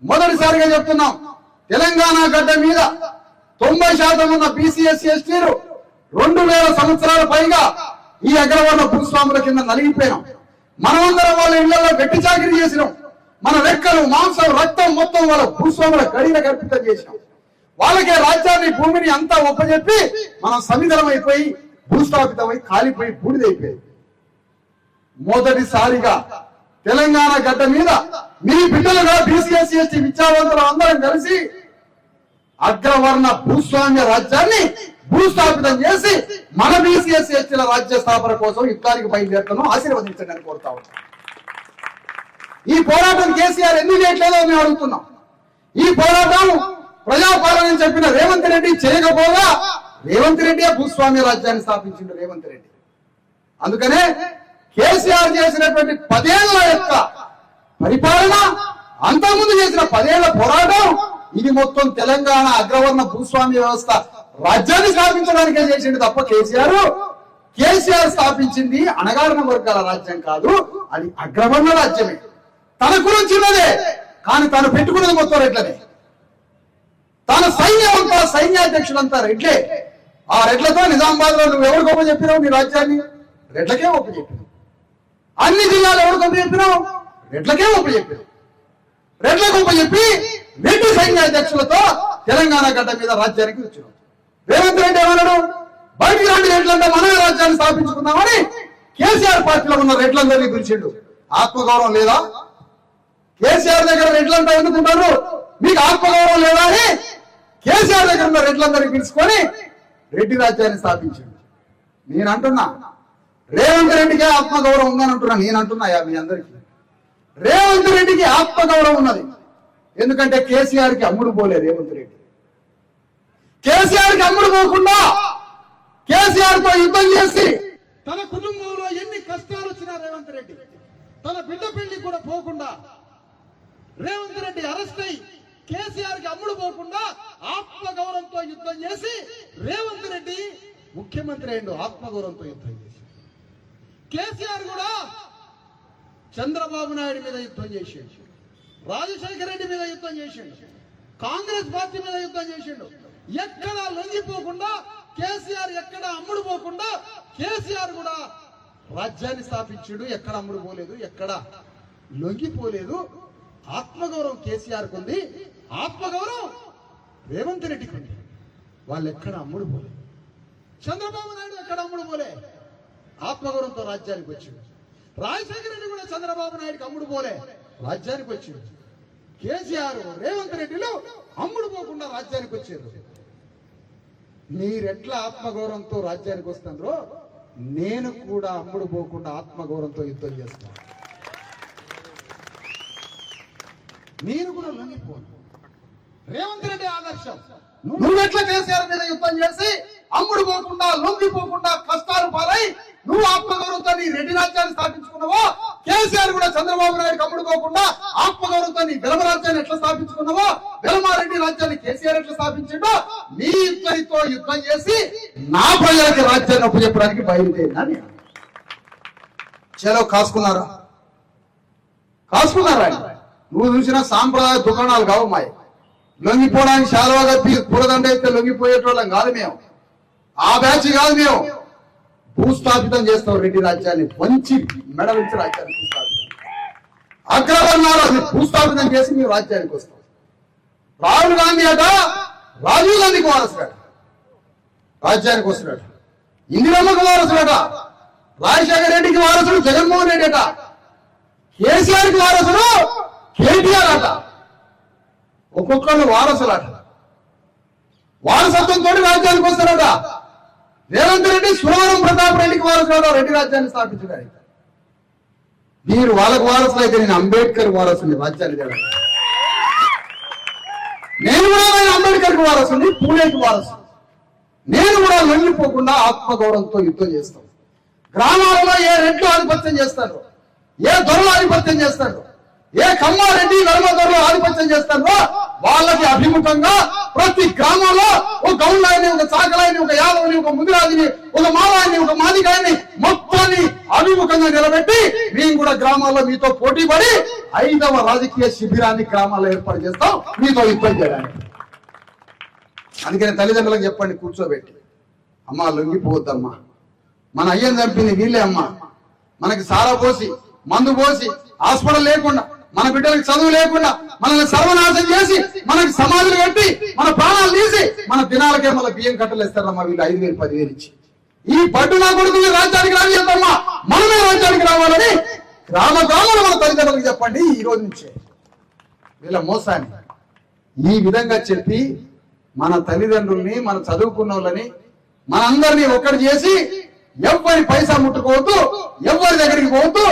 మొదటిసారిగా చెప్తున్నాం, తెలంగాణ గడ్డ మీద 90% ఉన్న బీసీఎస్సీ ఎస్టీలు 2000 సంవత్సరాల పైగా ఈ అగ్రవర్ణ భూస్వాముల కింద నలిగిపోయినాం. మనమందరం వాళ్ళ ఇళ్లలో గట్టి చాకరీ చేసినాం. మన రెక్కలు మాంసం రక్తం మొత్తం వాళ్ళ భూస్వాముల గడిన కల్పితం చేసినాం. వాళ్ళకే రాజ్యాన్ని భూమిని అంతా ఒప్పజెప్పి మనం సమిధనం అయిపోయి భూస్థాపితమై కాలిపోయి బూడిదైపోయి మొదటిసారిగా తెలంగాణ గడ్డ మీద మీ బిడ్డలుగా బీసీఎస్సీ ఎస్టీ విద్యావంతులు అందరం కలిసి అగ్రవర్ణ భూస్వామ్య రాజ్యాన్ని భూస్థాపితం చేసి మన బీసీఎస్సీ ఎస్టీల రాజ్య స్థాపన కోసం యుద్ధానికి బయలుదేరుతాను. ఆశీర్వదించండి కోరుతా ఉంటాం. ఈ పోరాటం కేసీఆర్ ఎందుకు చేయట్లేదో మేము అడుగుతున్నాం. ఈ పోరాటం ప్రజాపాలన చెప్పిన రేవంత్ రెడ్డి చేయకపోగా రేవంత్ రెడ్డి భూస్వామ్య రాజ్యాన్ని స్థాపించిండు రేవంత్ రెడ్డి. అందుకనే కేసీఆర్ చేసినటువంటి 10 ఏళ్ల యొక్క పరిపాలన, అంతకుముందు చేసిన 10 ఏళ్ల పోరాటం, ఇది మొత్తం తెలంగాణ అగ్రవర్ణ భూస్వామ్య వ్యవస్థ రాజ్యాన్ని స్థాపించడానికే చేసిండు తప్ప కేసీఆర్ స్థాపించింది అణగారిన వర్గాల రాజ్యం కాదు, అది అగ్రవర్ణ రాజ్యమే. తన గురించిన్నదే కానీ తను పెట్టుకున్నది మొత్తం రెడ్లనే. తన సైన్యం అంతా సైన్యాధ్యక్షులంతా రెడ్లే. ఆ రెడ్లతో నిజామాబాద్ లో నువ్వు ఎవరు గొప్ప చెప్పినావు? నీ రాజ్యాన్ని రెడ్లకే ఒప్ప చెప్పినావు. అన్ని జిల్లాలు ఎవరు గొప్ప చెప్పినావు? రెడ్లకే ఒప్ప చెప్పినావు. రెడ్ల గొప్ప చెప్పి రెడ్డి సైన్యాధ్యక్షులతో తెలంగాణ గడ్డ మీద రాజ్యానికి వచ్చినావు. రేవంత్ రెడ్డి ఏమన్నాడు? బయటికి రండి రెడ్లంటే మనమే రాజ్యాన్ని స్థాపించుకుందామని కేసీఆర్ పార్టీలో ఉన్న రెడ్లందరినీ పిలిచిండు. ఆత్మగౌరవం లేదా? కేసీఆర్ దగ్గర రెడ్లంతా ఎందుకుంటారు? మీకు ఆత్మగౌరవం లేదా అని కేసీఆర్ దగ్గర ఉన్న రెడ్లందరినీ పిలుచుకొని రెడ్డి రాజ్యాన్ని స్థాపించిండు. నేనంటున్నా రేవంత్ రెడ్డికి ఆత్మగౌరవం ఉందని అంటున్నా. నేనంటున్నా మీ అందరికీ రేవంత్ రెడ్డికి ఆత్మగౌరవం ఉన్నది. ఎందుకంటే కేసీఆర్ కి అమ్ముడు పోలే రేవంత్ రెడ్డి. కేసీఆర్ కి అమ్ముడు పోకుండా కేసీఆర్ తో యుద్ధం చేసి తన కుటుంబంలో ఎన్ని కష్టాలు వచ్చినా రేవంత్ రెడ్డి తన బిడ్డ పెళ్లి కూడా పోకుండా రేవంత్ రెడ్డి అరెస్ట్ అయి కేసీఆర్ కి అమ్ముడు పోకుండా ఆత్మగౌరవంతో యుద్ధం చేసి రేవంత్ రెడ్డి ముఖ్యమంత్రి అయ్యిండు. ఆత్మగౌరవంతో యుద్ధం చేసి కేసీఆర్ కూడా చంద్రబాబు నాయుడు మీద యుద్ధం చేసిండు, రాజశేఖర రెడ్డి మీద యుద్ధం చేసిండు, కాంగ్రెస్ పార్టీ మీద యుద్ధం చేసిండు. ఎక్కడా లొంగిపోకుండా కేసీఆర్ ఎక్కడ అమ్ముడు పోకుండా కేసీఆర్ కూడా రాజ్యాన్ని స్థాపించాడు. ఎక్కడ అమ్ముడు పోలేదు, ఎక్కడ లొంగిపోలేదు. ఆత్మగౌరవం కేసీఆర్ కుంది, ఆత్మగౌరవం రేవంత్ రెడ్డికి ఉంది. వాళ్ళు ఎక్కడ అమ్ముడు పోలేదు. చంద్రబాబు నాయుడు ఎక్కడ అమ్ముడు పోలే, ఆత్మగౌరవంతో రాజ్యానికి వచ్చింది. రాజశేఖర రెడ్డి కూడా చంద్రబాబు నాయుడికి అమ్ముడు పోలే, రాజ్యానికి వచ్చింది. కేసీఆర్ రేవంత్ రెడ్డిలో అమ్ముడు పోకుండా రాజ్యానికి వచ్చారు. మీరెట్లా ఆత్మగౌరవంతో రాజ్యానికి వస్తారో నేను కూడా అమ్ముడు పోకుండా ఆత్మగౌరవంతో యుద్ధం చేస్తాను. నేను కూడా లొంగిపోను. రేవంత్ రెడ్డి ఆదర్శం. నువ్వెట్లా కేసీఆర్ మీద యుద్ధం చేసి అమ్ముడు పోకుండా లొంగిపోకుండా కష్టాలు పాలై నువ్వు ఆత్మగౌరవంతో నీ రెడ్డి రాజ్యాన్ని స్థాపించుకున్నావో, కేసీఆర్ కూడా చంద్రబాబు నాయుడు అమ్ముడు పోకుండా ఆత్మగౌరవంతో నీ వెలమ రాజ్యాన్ని ఎట్లా స్థాపించుకున్నావో, వెలమారెడ్డి రాజ్యాన్ని కేసీఆర్ ఎట్లా స్థాపించిండో మీ ఇద్దరితో యుద్ధం చేసి నా ప్రజలకి రాజ్యాన్ని ఒప్పచెప్పడానికి బయలుదేరినా. చలో కాసుకున్నారా? నువ్వు చూసిన సాంప్రదాయ దుకాణాలు కావు మాయ. లొంగిపోవడానికి శాలువాగా పూలదండ అయితే లొంగిపోయేటోళ్ళం కాదు మేము. ఆ బ్యాచ్ కాదు మేము. భూస్థాపితం చేస్తాం రెడ్డి రాజ్యాన్ని, మంచి మెడ నుంచి రాజ్యాన్ని భూస్థాపితం, అగ్రవర్ణాలు భూస్థాపితం చేసి మేము రాజ్యానికి వస్తాం. రాహుల్ గాంధీ అట రాజీవ్ గాంధీకి వారసుడట, రాజ్యానికి వస్తున్నాడు. ఇందిరమ్మకు వారసుడట, రాజశేఖర రెడ్డికి వారసుడు జగన్మోహన్ రెడ్డి అట, కేసీఆర్ కి వారసుడు కేటీఆర్ అట. ఒక్కొక్కళ్ళు వారసులట. వారసత్వంతో రాజ్యానికి వస్తారట. రేవంత్ రెడ్డి సురవరం ప్రతాప్ రెడ్డికి వారసుడు, రెడ్డి రాజ్యాన్ని స్థాపించడానికి. మీరు వాళ్ళకు వారసులు అయితే నేను అంబేద్కర్ వారసుని రాజ్యాన్ని తేడానికి. నేను కూడా అంబేద్కర్కి వారసుని, పూలేకి వారసు. నేను కూడా లొంగిపోకుండా ఆత్మగౌరవంతో యుద్ధం చేస్తాం. గ్రామాలలో ఏ రెడ్లు ఆధిపత్యం చేస్తారు, ఏ దొరలు ఆధిపత్యం చేస్తారు, ఏ కమ్మారెడ్డి నర్మ దొరలు ఆధిపత్యం చేస్తారో వాళ్ళకి అభిముఖంగా ప్రతి గ్రామంలో ఒక గౌండాయిని, ఒక చాకలాయిని, ఒక యాదవుని, ఒక ముదిరాజుని, ఒక మావాయిని, ఒక మాదిగాయని మొత్తాన్ని అభిముఖంగా నిలబెట్టి మేము కూడా గ్రామాల్లో మీతో పోటీ పడి 5వ రాజకీయ శిబిరాన్ని గ్రామాల్లో ఏర్పాటు చేస్తాం మీతో యుద్ధం చేయడానికి. అందుకని తల్లిదండ్రులకు చెప్పండి, కూర్చోబెట్టి, అమ్మా లొంగిపోవద్దమ్మా, మన అయ్యని చంపింది వీళ్ళే అమ్మా, మనకి సారా పోసి మందు పోసి హాస్పిటల్ లేకుండా, మన బిడ్డలకు చదువు లేకుండా, మనల్ని సర్వనాశం చేసి, మనకి సమాధులు కట్టి, మన ప్రాణాలు తీసి, మన దినాలకే మన బియ్యం కట్టలు ఇస్తారమ్మా వీళ్ళు 5,000 10,000 ఇచ్చి. ఈ పట్టు నా కొడుకు రాజ్యానికి రానియద్దమ్మా, మనమే రాజ్యానికి రావాలని గ్రామంలో మన తల్లిదండ్రులకు చెప్పండి. ఈ రోజు నుంచే వీళ్ళ మోసాన్ని ఈ విధంగా చెప్పి మన తల్లిదండ్రుల్ని, మన చదువుకున్న వాళ్ళని, మనందరినీ ఒక్కటి చేసి ఎవరి పైసా ముట్టుకోవద్దు, ఎవరి దగ్గరికి పోవద్దు,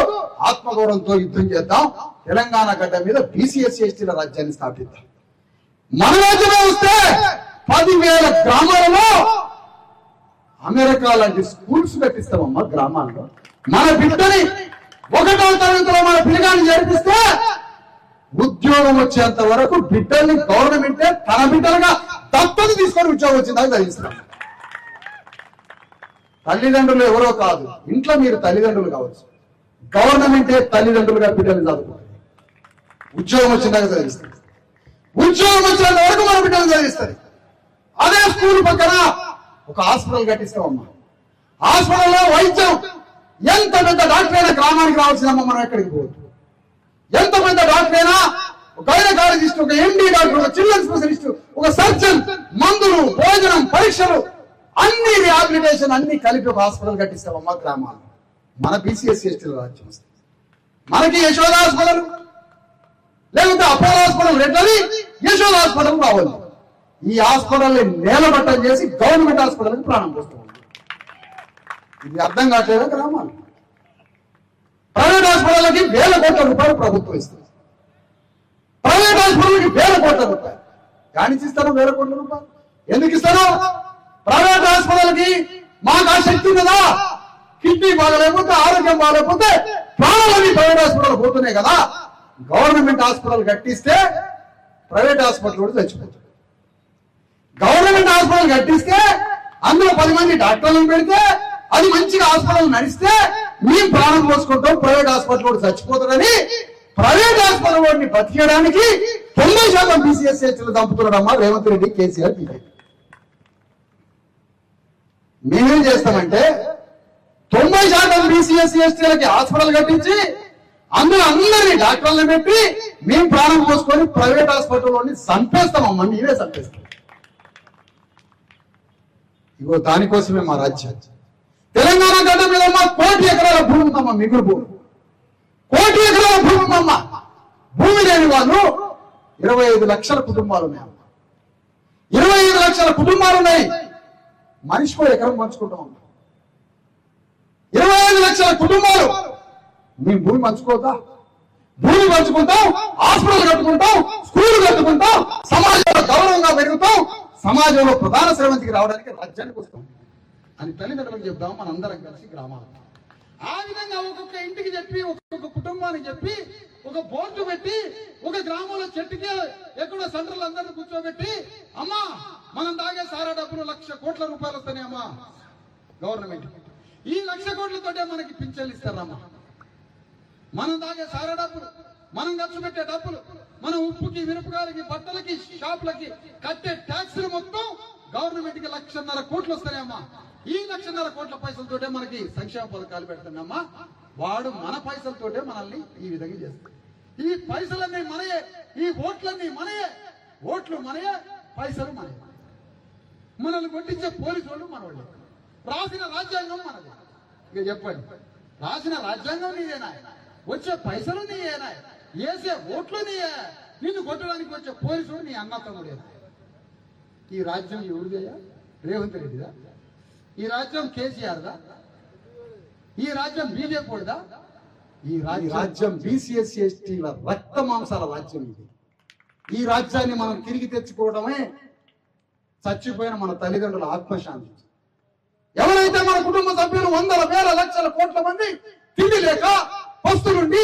ఆత్మగౌరవంతో యుద్ధం చేద్దాం. తెలంగాణ గడ్డ మీద బీసీఎస్సీ ఎస్టీల రాజ్యాన్ని స్థాపిద్దాం. మన రాజ్యమే వస్తే 10,000 గ్రామాలలో అమెరికా లాంటి స్కూల్స్ పెట్టిస్తామమ్మా. గ్రామాల్లో మన బిడ్డని 1వ తరగతిలో మన పిల్లగాన్ని చేర్పిస్తే ఉద్యోగం వచ్చేంత వరకు బిడ్డల్ని గవర్నమెంటే తన బిడ్డలుగా దత్తత తీసుకొని ఉద్యోగం వచ్చిందాక చదివిస్తాం. తల్లిదండ్రులు ఎవరో కాదు, ఇంట్లో మీరు తల్లిదండ్రులు కావచ్చు, గవర్నమెంటే తల్లిదండ్రులుగా బిడ్డలు చదువుకుంటారు. ఉద్యోగం వచ్చిందాక చదివిస్తారు. ఉద్యోగం వచ్చేంత వరకు మన బిడ్డలు చదివిస్తారు. అదే స్కూల్ పక్కన ఒక హాస్పిటల్ కట్టిస్తామమ్మా. హాస్పిటల్లో వైద్యం ఎంత పెద్ద డాక్టర్ అయినా గ్రామానికి రావాల్సిందమ్మా, మనం ఎక్కడికి పోవచ్చు. ఎంత పెద్ద డాక్టర్ అయినా, ఒక గైనకాలజిస్ట్, ఒక ఎండి డాక్టర్, ఒక చిల్డ్రన్ స్పెషలిస్ట్, ఒక సర్జన్, మందులు, భోజనం, పరీక్షలు, అన్ని రిహాబిలిటేషన్ అన్ని కలిపి ఒక హాస్పిటల్ కట్టిస్తామమ్మా గ్రామాలు. మన బీసీఎస్సీ ఎస్టీల రాజ్యం వస్తుంది. మనకి యశోద హాస్పిటల్ లేకపోతే Apollo hospital Reddy Yashoda hospital రావాలి. ఈ హాస్పిటల్ నేలబట్టం చేసి గవర్నమెంట్ హాస్పిటల్కి ప్రాణం పోస్తాం. ఇది అర్థం కావట్లేదా? గ్రామాలు ప్రైవేట్ హాస్పిటల్కి వేల కోట్ల రూపాయలు ప్రభుత్వం ఇస్తుంది. ప్రైవేట్ హాస్పిటల్కి వేల కోట్ల రూపాయలు కానిచ్చిస్తాను. వేల కోట్ల రూపాయలు ఎందుకు ఇస్తాను? ప్రైవేట్ హాస్పిటల్కి మాకు ఆ శక్తి ఉన్నదా? కిడ్నీ బాగలేకపోతే, ఆరోగ్యం బాగలేకపోతే ప్రాణాలన్నీ ప్రైవేట్ హాస్పిటల్ పోతున్నాయి కదా. గవర్నమెంట్ హాస్పిటల్ కట్టిస్తే ప్రైవేట్ హాస్పిటల్ కూడా చచ్చిపోతుంది. గవర్నమెంట్ హాస్పిటల్ కట్టిస్తే అందులో 10 మంది డాక్టర్లను పెడితే అది మంచిగా హాస్పిటల్ నడిస్తే మేము ప్రాణం పోసుకుంటాం, ప్రైవేట్ హాస్పిటల్ కూడా చచ్చిపోతారని ప్రైవేట్ హాస్పిటల్ వాడిని బతికేయడానికి 90% బీసీఎస్సీ ఎస్టీలు దంపుతున్నాడమ్మా రేవంత్ రెడ్డి, కేసీఆర్, బీజేపీ. మేమేం చేస్తామంటే 90% బీసీఎస్సీ ఎస్టీలకి హాస్పిటల్ కట్టించి అందులో అందరినీ డాక్టర్లను పెట్టి మేము ప్రాణం పోసుకొని ప్రైవేట్ హాస్పిటల్లోని చంపేస్తామమ్మా, మేమే చంపేస్తాం. ఇగో దానికోసమే మా రాజ్యం. తెలంగాణ గడ్డ మీద 1 కోటి ఎకరాల భూమి ఉందమ్మా, మిగులు భూమి. 1 కోటి ఎకరాల భూమి ఉందమ్మా. భూమి లేని వాళ్ళు 25 లక్షల కుటుంబాలు ఉన్నాయమ్మా. 25 లక్షల కుటుంబాలు ఉన్నాయి. మనిషికో ఎకరం పంచుకుంటాం. 25 లక్షల కుటుంబాలు మేము భూమి పంచుకోవద్దా? భూమి పంచుకుంటాం, హాస్పిటల్ కట్టుకుంటాం, స్కూల్ కట్టుకుంటాం, సమాజంలో గౌరవంగా పెరుగుతాం, సమాజంలో ప్రధాన శ్రవంతికి రావడానికి రాజ్యానికి వస్తాం అని తల్లిదండ్రులకు చెప్తాం మనందరం కలిసి గ్రామాలు. ఆ విధంగా ఒక్కొక్క ఇంటికి చెప్పి, ఒక్కొక్క కుటుంబానికి చెప్పి, ఒక బోర్డు పెట్టి, ఒక గ్రామంలో చెట్టుకి ఎక్కడో సెంటర్లు అందరినీ కూర్చోబెట్టి, అమ్మా మనం తాగే సారా డబ్బులు 1,00,000 కోట్ల రూపాయలు వస్తాయి అమ్మా గవర్నమెంట్. ఈ 1,00,000 కోట్లతోటే మనకి పింఛన్లు ఇస్తారమ్మా. మనం తాగే సారా డబ్బులు, మనం ఖర్చు పెట్టే డబ్బులు, మన ఉప్పుకి, మిరపకాయలకి, బట్టలకి, షాపులకి కట్టే ట్యాక్సులు మొత్తం గవర్నమెంట్ కి 1,50,000 కోట్లు వస్తాయమ్మా. ఈ 1,50,000 కోట్ల పైసలతోటే మనకి సంక్షేమ పథకాలు పెడుతున్నామ్మా. వాడు మన పైసలతోటే మనల్ని ఈ విధంగా చేస్తాడు. ఈ పైసలన్నీ మనయే, ఈ ఓట్లన్నీ మనయే, ఓట్లు మనయే, పైసలు మనయే. మనల్ని కొట్టించే పోలీసు వాళ్ళు మనవాళ్ళు. రాసిన రాజ్యాంగం మనది. ఇక చెప్పండి, రాసిన రాజ్యాంగం నీదేనా? వచ్చే పైసలు నీయేనా? వేసే ఓట్లు నీయే. నిన్ను కొట్టడానికి వచ్చే పోలీసుడు నీ అన్న తమ్ముడేనా? ఈ రాజ్యం ఎవరిదయ్యా? రేవంత్ రెడ్డిదా? ఈ రాజ్యం కేసీఆర్దా? ఈ రాజ్యం బీజేపీదా? ఈ రాజ్యం బీసీఎస్సీ ఎస్టీల రక్త మాంసాల రాజ్యం ఇది. ఈ రాజ్యాన్ని మనం తిరిగి తెచ్చుకోవడమే చచ్చిపోయిన మన తల్లిదండ్రుల ఆత్మశాంతి. ఎవరైతే మన కుటుంబ సభ్యులు 100,000 లక్షల కోట్ల మంది తిండి లేక పస్తులుండి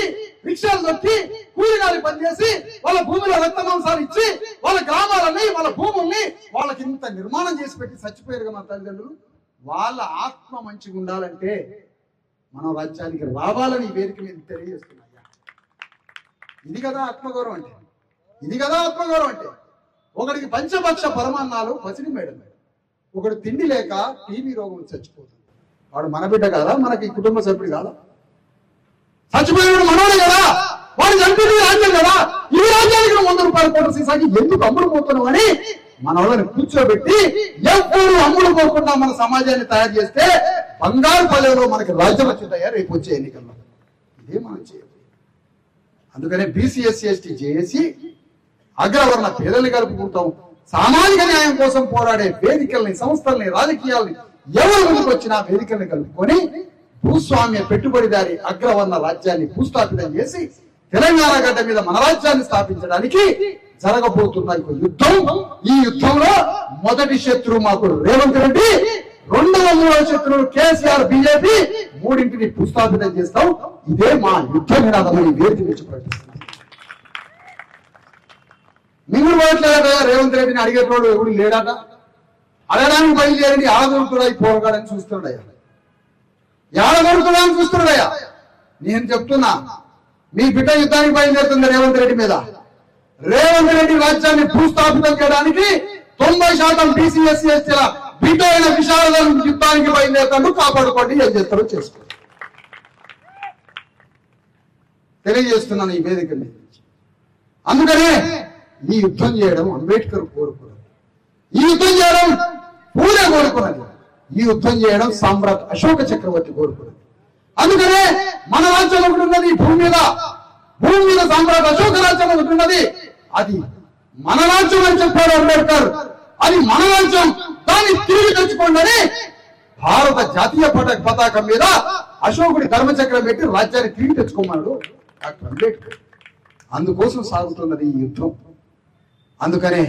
రిక్షాలు దొక్కి కూలినాలి పనిచేసి వాళ్ళ భూమిలో రక్త మాంసాలు ఇచ్చి వాళ్ళ గ్రామాలని వాళ్ళ భూముల్ని వాళ్ళకి ఇంత నిర్మాణం చేసి పెట్టి చచ్చిపోయారు మన తల్లిదండ్రులు. వాళ్ళ ఆత్మ మంచిగా ఉండాలంటే మనం రాజ్యానికి రావాలని వేదిక మీద తెలియజేస్తున్నాయ్యా. ఇది కదా ఆత్మగౌరవం అంటే, ఇది కదా ఆత్మగౌరవం అంటే. ఒకడికి పంచభక్ష పరమాన్నాలు పసిడి మేడం, ఒకడు తిండి లేక టీబీ రోగం చచ్చిపోతుంది. వాడు మన బిడ్డ కాదా? మనకి కుటుంబ సభ్యుడు కాదా? చచ్చిపోయినాడు మనోడే కదా, వాడు చంపింది రాజ్యం కదా. ఈ రాజ్యానికి 100 రూపాయల కోట్ల సీసాకి ఎందుకు అమ్ముడు పోతున్నావు అని మన వాళ్ళని కూర్చోబెట్టి ఎప్పుడు అమ్ముడు పోకుండా మన సమాజాన్ని తయారు చేస్తే బంగారు పల్లెలో మనకి రాజ్యం వచ్చుతాయా రేపు వచ్చే ఎన్నికల్లో. ఇదే మనం చేయాలి. అందుకనే బీసీ ఎస్సీ ఎస్టీ చేసి అగ్రవర్ణ పేదల్ని కలుపుకుంటాం. సామాజిక న్యాయం కోసం పోరాడే వేదికల్ని, సంస్థల్ని, రాజకీయాల్ని ఎవరు ముందుకు వచ్చినా వేదికల్ని కలుపుకొని భూస్వామ్య పెట్టుబడిదారి అగ్రవర్ణ రాజ్యాన్ని భూస్థాపితం చేసి తెలంగాణ గడ్డ మీద మన రాజ్యాన్ని స్థాపించడానికి జరగబోతున్న యుద్ధం. ఈ యుద్ధంలో మొదటి శత్రువు మాకు రేవంత్ రెడ్డి, 2వ 3వ శత్రువులు కేసీఆర్, బీజేపీ, 3ంటిని భూస్థాపితం చేస్తాం. ఇదే మా యుద్ధ నినాదమని వేదిక నుంచి ప్రకటిస్తున్నాం. మిగులు పోవట్లేదా రేవంత్ రెడ్డిని అడిగేటోడు ఎవడు లేడాట? అడగడానికి బయలుదేరండి ఆదరుతుడా ఈ పోరాడని చూస్తున్నాడయ్యా, ఏడగొడుతున్నాడని చూస్తున్నాడయ్యా. నేను చెప్తున్నా, మీ బిడ్డ యుద్ధానికి బయలుదేరుతుంది రేవంత్ రెడ్డి మీద. రేవంత్ రెడ్డి రాజ్యాన్ని భూస్థాపితం చేయడానికి 90% బీసీ ఎస్సీ ఎస్టీల బిడ్డ అయిన విశాల యుద్ధానికి బయలుదేరుతాడు. కాపాడుకోండి, ఏం చేస్తారో చేసుకోండి. తెలియజేస్తున్నాను ఈ వేదిక మీద. అందుకనే ఈ యుద్ధం చేయడం అంబేద్కర్ కోరుకున్నది, ఈ యుద్ధం చేయడం పూలే కోరుకున్నది, ఈ యుద్ధం చేయడం సామ్రాట్ అశోక చక్రవర్తి కోరుకున్నది. అందుకనే మన రాజ్యం ఒకటి ఉన్నది భూమి మీద సామ్రాట్ అశోక రాజ్యం ఒకటి ఉన్నది. అది మన రాజ్యం అని చెప్పాడు అంబేద్కర్. అది మన రాజ్యం, దాన్ని తిరిగి తెచ్చుకోండి అని భారత జాతీయ పతాకం మీద అశోకుడి ధర్మచక్రం పెట్టి రాజ్యాన్ని తిరిగి తెచ్చుకోమన్నాడు డాక్టర్ అంబేద్కర్. అందుకోసం సాగుతున్నది ఈ యుద్ధం. అందుకనే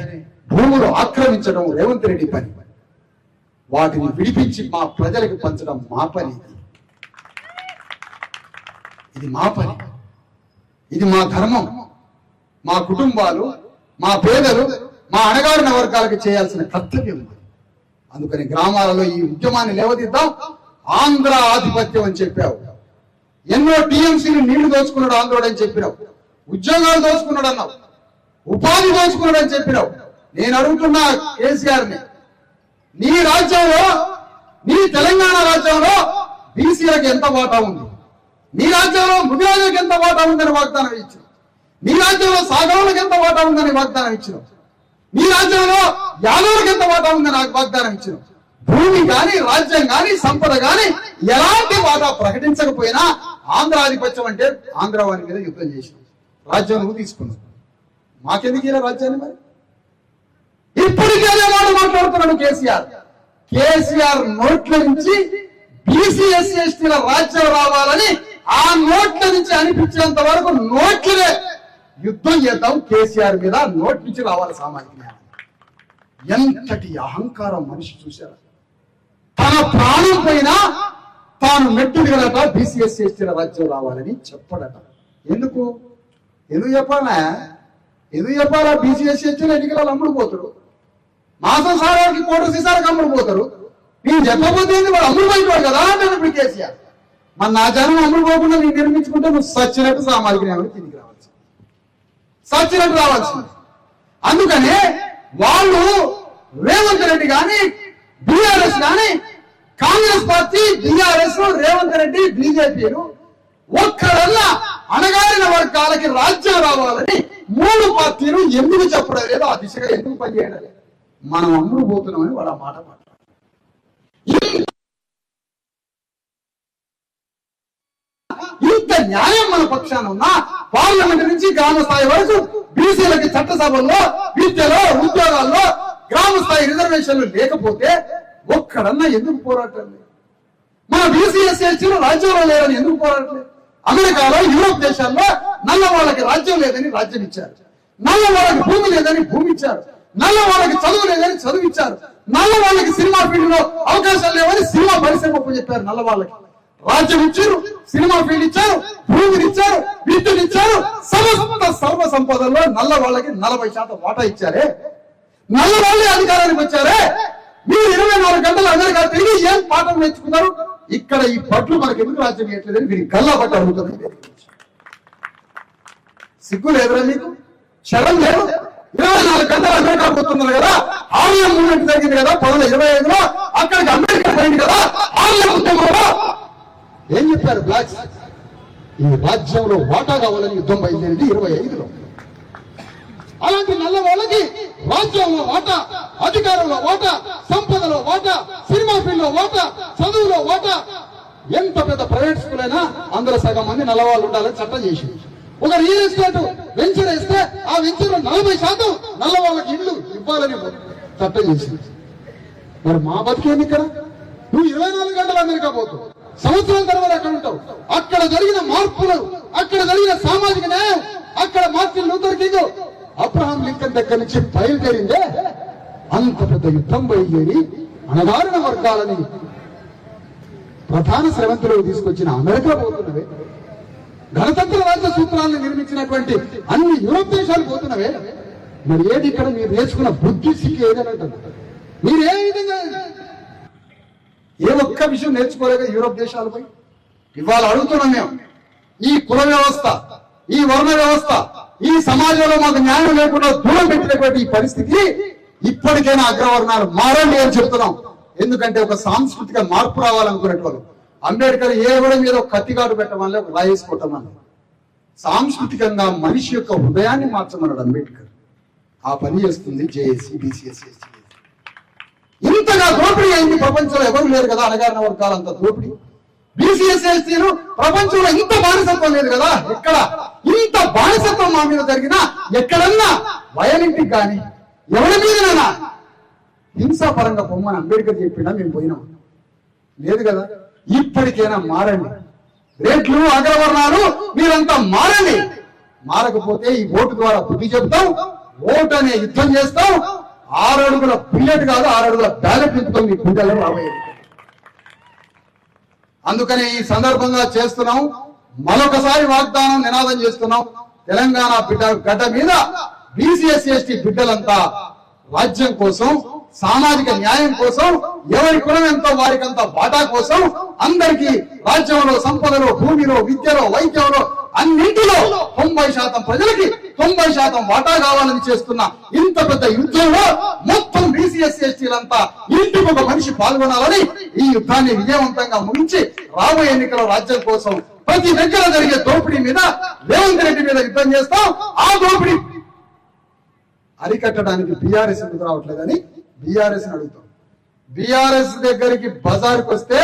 భూములు ఆక్రమించడం రేవంత్ రెడ్డి పని, వాటిని విడిపించి మా ప్రజలకు పంచడం మా పని. ఇది మా పని, ఇది మా ధర్మం. మా కుటుంబాలు, మా పేదలు, మా అణగారిన వర్గాలకు చేయాల్సిన కర్తవ్యం. అందుకని గ్రామాలలో ఈ ఉద్యమాన్ని లేవదీద్దాం. ఆంధ్ర ఆధిపత్యం అని చెప్పావు, ఎన్నో టీఎంసీలు నీళ్లు దోచుకున్నాడు ఆంధ్రుడు అని చెప్పినావు, ఉద్యోగాలు దోచుకున్నాడు అన్నావు, ఉపాధి దోచుకున్నాడు అని చెప్పినావు. నేను అడుగుతున్నా కేసీఆర్ని, నీ రాజ్యంలో, నీ తెలంగాణ రాజ్యంలో బీసీలకు ఎంత వాటా ఉంది? నీ రాజ్యంలో ముదిరాజులకు ఎంత వాటా ఉందని వాగ్దానం ఇచ్చావు. నీ రాజ్యంలో సాగవులకు ఎంత వాటా ఉందని వాగ్దానం ఇచ్చినావు. నీ రాజ్యంలో యాదవులకు ఎంత వాటా ఉందని నాకు వాగ్దానం ఇచ్చినావు. భూమి గాని, రాజ్యం గాని, సంపద గాని ఎలాంటి వాటా ప్రకటించకపోయినా ఆంధ్ర ఆధిపత్యం అంటే ఆంధ్ర వారి మీద యుద్ధం చేసినావు. రాజ్యం నువ్వు తీసుకున్నావు, మాకెందుకు ఇలా రాజ్యాన్ని? మరి ఇప్పటికే మాట మాట్లాడుతున్నాడు కేసీఆర్ నోట్ల నుంచి బీసీ ఎస్సీ ఎస్టీల రాజ్యం రావాలని ఆ నోట్ల నుంచి అనిపించేంత వరకు నోట్లనే యుద్ధం చేద్దాం కేసీఆర్ మీద. నోట్ నుంచి రావాలి సామాజిక న్యాయం. ఎంతటి అహంకారం మనిషి చూశారు. తన ప్రాణం పైన తాను మెట్టుదిగలట బీసీ ఎస్సీ ఎస్టీల రాజ్యం రావాలని చెప్పడట. ఎందుకు చెప్పాలా? బీసీ ఎస్సీ ఎస్టీల ఎన్నికలలో అమ్ముడు పోతారు, మాసం సారానికి కోటి సీసాలకు అమ్ముడు పోతారు. నేను చెప్పబోతే వాడు అమ్ముడు పోయిపోడు కదా అంటే ఇప్పుడు కేసీఆర్. మన నా జనం అమ్ముడు పోకుండా నేను నిర్మించుకుంటే నువ్వు సచ్చినట్టు సామాజిక న్యాయం తిరిగి రావాల్సింది. అందుకనే వాళ్ళు రేవంత్ రెడ్డి కానీ, బీఆర్ఎస్ కానీ, కాంగ్రెస్ పార్టీ, బీఆర్ఎస్, రేవంత్ రెడ్డి, బీజేపీలు ఒక్కడల్లా అణగారిన వర్గాలకి రాజ్యం రావాలని 3 పార్టీలు ఎందుకు చెప్పడం లేదు? ఆ దిశగా ఎందుకు పనిచేయడం లేదు? మనం అమ్ముడు పోతున్నామని వాడు ఆ మాట మాట్లాడారు. ఇంత న్యాయం మన పక్షాన ఉన్నా పార్లమెంట్ నుంచి గ్రామ స్థాయి వరకు బీసీలకి చట్టసభల్లో, విద్యలో, ఉద్యోగాల్లో గ్రామ స్థాయి రిజర్వేషన్లు లేకపోతే ఒక్కడన్నా ఎందుకు పోరాటం? మన బీసీ ఎస్సీ ఎస్టీలు రాజ్యంలో లేదని ఎందుకు పోరాటలేదు? అమెరికాలో, యూరోప్ దేశాల్లో నల్ల వాళ్ళకి రాజ్యం లేదని రాజ్యం ఇచ్చారు, నల్ల వాళ్ళకి భూమి లేదని భూమి ఇచ్చారు, నల్ల వాళ్ళకి చదువు లేదని చదువు ఇచ్చారు, నల్ల వాళ్ళకి సినిమా ఫీల్డ్ లో అవకాశాలు లేవని సినిమా పరిశ్రమ చెప్పారు. నల్ల వాళ్ళకి రాజ్యం ఇచ్చారు, సినిమా ఫీల్డ్ ఇచ్చారు, భూమిని ఇచ్చారు, విద్యుత్ ఇచ్చారు, సమస్త సర్వ సంపదల్లో నల్ల వాళ్ళకి 40% వాటా ఇచ్చారే. నల్ల వాళ్ళే అధికారానికి వచ్చారే. మీరు 24 గంటలు అమెరికా తిరిగి ఏం పాఠం నేర్చుకున్నారు? ఇక్కడ ఈ పట్లు మనకి ఎందుకు రాజ్యం ఇవ్వట్లేదని మీరు గల్లా పట్టు అడుగుతుంది. సిగ్గు లేదురా మీకు? క్షణం లేదు. 24 గంటలు అమెరికా పోతున్నారు కదా, ఆలయం మూమెంట్ జరిగింది కదా 1925లో, అక్కడికి అమెరికా పోయింది కదా ఆలయం ఉద్యమంలో. ఏం చెప్పారు బ్లాక్స్? ఈ రాజ్యంలో వాటా కావాలని యుద్ధం బయలుదేరింది 25లో. అలాంటి నల్ల వాళ్ళకి రాజ్యంలో వాటా, అధికారంలో వాటా, సంపదలో వాటా, సినిమా ఫీల్డ్ లో వాటా, చదువులో వాటా. ఎంత పెద్ద ప్రైవేట్ స్కూల్ అయినా అందులో సగం మంది నల్లవాళ్ళు ఉండాలని చట్టం చేసింది. ఒక రియల్ ఎస్టేట్ వెంచర్ ఇస్తే ఆ వెంచర్ లో 40% నల్ల వాళ్ళకి ఇల్లు ఇవ్వాలని చట్టం చేసింది. మరి మా బతికేంది ఇక్కడ? నువ్వు 24 గంటలు అమెరికా పోతావు, సంవత్సరాల తర్వాత అక్కడ ఉంటావు. అక్కడ జరిగిన మార్పులు, అక్కడ జరిగిన సామాజిక న్యాయం, అక్కడ Martin Luther king, Abraham Lincoln దగ్గర నుంచి బయలుదేరిందే. అంత పెద్ద యుద్ధం బయలుదేరి అణగారిన వర్గాలని ప్రధాన స్రవంతిలోకి తీసుకొచ్చిన అమెరికా పోతున్నవే. గణతంత్ర రాజ్య సూత్రాలను నిర్మించినటువంటి అన్ని యూరోప్ దేశాలు పోతున్నవే. మరి ఏది ఇక్కడ మీరు నేర్చుకున్న బుద్ధి సిక్కి ఏదనంటారు? మీరు ఏ విధంగా ఏ ఒక్క విషయం నేర్చుకోలేక యూరోప్ దేశాలపై ఇవాళ అడుగుతున్నాం మేము. ఈ కుల వ్యవస్థ, ఈ వర్ణ వ్యవస్థ, ఈ సమాజంలో మాకు న్యాయం లేకుండా దూరం పెట్టినటువంటి ఈ పరిస్థితి ఇప్పటికైనా అగ్రవర్ణాలు మారండి అని చెప్తున్నాం. ఎందుకంటే ఒక సాంస్కృతిక మార్పు రావాలనుకునేటోళ్ళు అంబేద్కర్ ఏ కూడా మీద కత్తిగాడు పెట్టమని రాయేసుకోవటమని, సాంస్కృతికంగా మనిషి యొక్క హృదయాన్ని మార్చమన్నాడు అంబేద్కర్. ఆ పని చేస్తుంది జేఏసీ, బీసీఎస్సీ. ఇంతగా దోపిడీ అయింది ప్రపంచంలో ఎవరు లేరు కదా, అణగారిన వర్గాలంత దోపిడీ. బీసీఎస్సీలు ప్రపంచంలో ఇంత బానిసత్వం లేదు కదా. ఎక్కడ ఇంత బానిసత్వం మా మీద జరిగినా ఎక్కడన్నా వయలింటికి కానీ ఎవరి మీదనైనా హింసాపరంగా పొమ్మని అంబేద్కర్ చెప్పినా మేము పోయినాం? లేదు కదా. ఇప్పటికైనా మారండి. రేట్లు, అగ్రవర్ణాలు మీరంతా మారండి. మారకపోతే ఈ ఓటు ద్వారా బుద్ధి చెప్తాం, ఓటు అనే యుద్ధం చేస్తాం. 6 అడుగుల బుల్లెట్ కాదు, 6 అడుగుల బ్యాలెట్ నింపుతాం మీ గుండెల్లో రాబోయే. అందుకని ఈ సందర్భంగా చేస్తున్నాం, మరొకసారి వాగ్దానం నినాదం చేస్తున్నాం. తెలంగాణ గడ్డ మీద బీసీఎస్సీ ఎస్టీ బిడ్డలంతా రాజ్యం కోసం, సామాజిక న్యాయం కోసం, ఎవరి కులం ఎంతో వారికంత వాటా కోసం, అందరికీ రాజ్యంలో, సంపదలో, భూమిలో, విద్యలో, వైద్యంలో అన్నింటిలో 90% ప్రజలకి 90% వాటా కావాలని చేస్తున్న ఇంత పెద్ద యుద్ధంలో మొత్తం బీసీఎస్సీ ఎస్టీలంతా ఇంటికి ఒక మనిషి పాల్గొనాలని ఈ యుద్ధాన్ని విజయవంతంగా ముగించి రాబోయే ఎన్నికల రాజ్యం కోసం ప్రతి దగ్గర జరిగే దోపిడీ మీద రేవంత్ రెడ్డి మీద యుద్ధం చేస్తాం. ఆ దోపిడీ అరికట్టడానికి బీఆర్ఎస్ ఎందుకు రావట్లేదని బీఆర్ఎస్ అడుగుతాం. బీఆర్ఎస్ దగ్గరికి బజార్కి వస్తే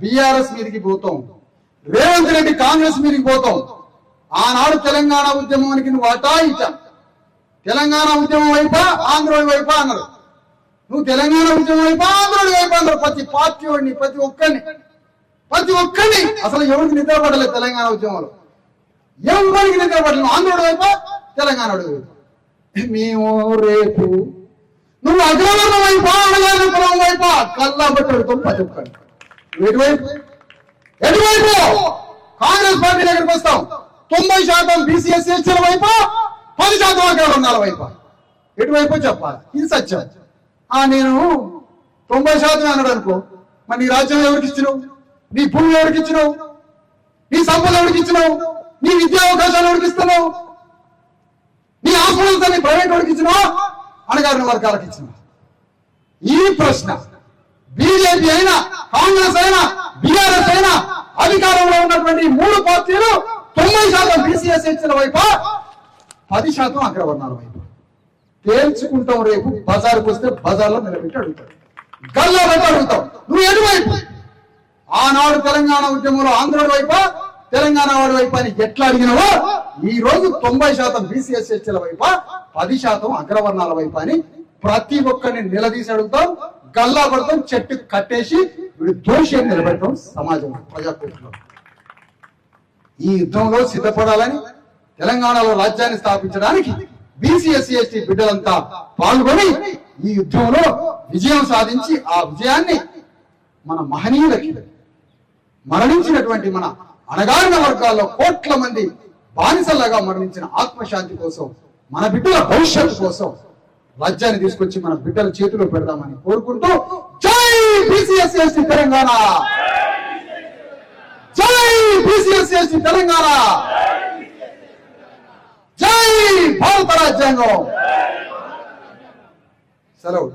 బీఆర్ఎస్ మీదకి పోతాం, రేవంత్ రెడ్డి కాంగ్రెస్ మీదకి పోతాం. ఆనాడు తెలంగాణ ఉద్యమానికి నువ్వు వాటా ఇచ్చా, తెలంగాణ ఉద్యమం వైపా ఆంధ్రోడి వైపా అన్నారు. నువ్వు తెలంగాణ ఉద్యమం వైపా ఆంధ్రోడి వైపా అన్నారు. ప్రతి పార్టీ వాడిని, ప్రతి ఒక్కరిని అసలు ఎవరికి నిద్రపడలేదు తెలంగాణ ఉద్యమంలో. ఎవరికి నిద్రపడలేదు. ఆంధ్రోడి వైపా, తెలంగాణ వైపా. మేము రేపు నువ్వు అగ్రవర్ణం వైపా, అణగారిన కులం వైపా కల్లా పట్టుడుతాం. ప్రతి ఒక్కరిని ఎటువైపు కాంగ్రెస్ పార్టీ దగ్గరికి వస్తాం. 90% బీసీఎస్సీ ఎస్టీల వైపా, 10% అగ్రవర్ణాల వైపా. ఎటువైపు చెప్పాలి? ఇది సత్యం. నేను 90% అన్నాడు అనుకో, మరి నీ రాజ్యం ఎవరికి ఇచ్చినావు? నీ భూమి ఎవరికి ఇచ్చినావు? నీ సంపద ఎవరికి ఇచ్చినావు? నీ విద్యా అవకాశాలు ఎవరికి ఇస్తున్నావు? నీ ఆస్తులంతా నీ ప్రైవేట్ వాడికి ఇచ్చినావా, అణగారిన వర్గాలకు ఇచ్చినావా? ఈ ప్రశ్న బీజేపీ అయినా, కాంగ్రెస్ అయినా, బీఆర్ఎస్ అయినా, అధికారంలో ఉన్నటువంటి 3 పార్టీలు 90% బీసీఎస్సీల వైపా, 10% అగ్రవర్ణాల వైపు తేల్చుకుంటాం. రేపు బజార్కి వస్తే బజార్లో నిలబెట్టి అడుగుతాడు, గల్లా పెట్టి అడుగుతాం. నువ్వు ఎటువైపు? ఆనాడు తెలంగాణ ఉద్యమంలో ఆంధ్రుడి వైపా, తెలంగాణ వాడి వైపు అని ఎట్లా అడిగినవో ఈ రోజు 90% బీసీఎస్సీ ఎస్టీల వైపా, 10% అగ్రవర్ణాల వైపు అని ప్రతి ఒక్కరిని నిలదీసి అడుగుతాం, గల్లా పడతాం, చెట్టు కట్టేసి వీడు దోషి అని నిలబెడతాం సమాజంలో, ప్రజాకూటంలో. ఈ యుద్ధంలో సిద్ధపడాలని, తెలంగాణలో రాజ్యాన్ని స్థాపించడానికి బీసీఎస్సీ ఎస్టీ బిడ్డలంతా పాల్గొని ఈ యుద్ధంలో విజయం సాధించి ఆ విజయాన్ని మన మహనీయులకి, మరణించినటువంటి మన అణగారిన వర్గాల్లో కోట్ల మంది బానిసల్లాగా మరణించిన ఆత్మశాంతి కోసం, మన బిడ్డల భవిష్యత్తు కోసం రాజ్యాన్ని తీసుకొచ్చి మన బిడ్డల చేతిలో పెడదామని కోరుకుంటూ జై బీసీఎస్సీ తెలంగాణ, జై బీసీఎస్సీ తెలంగాణ, జై భారత రాజ్యాంగం. సెలవు.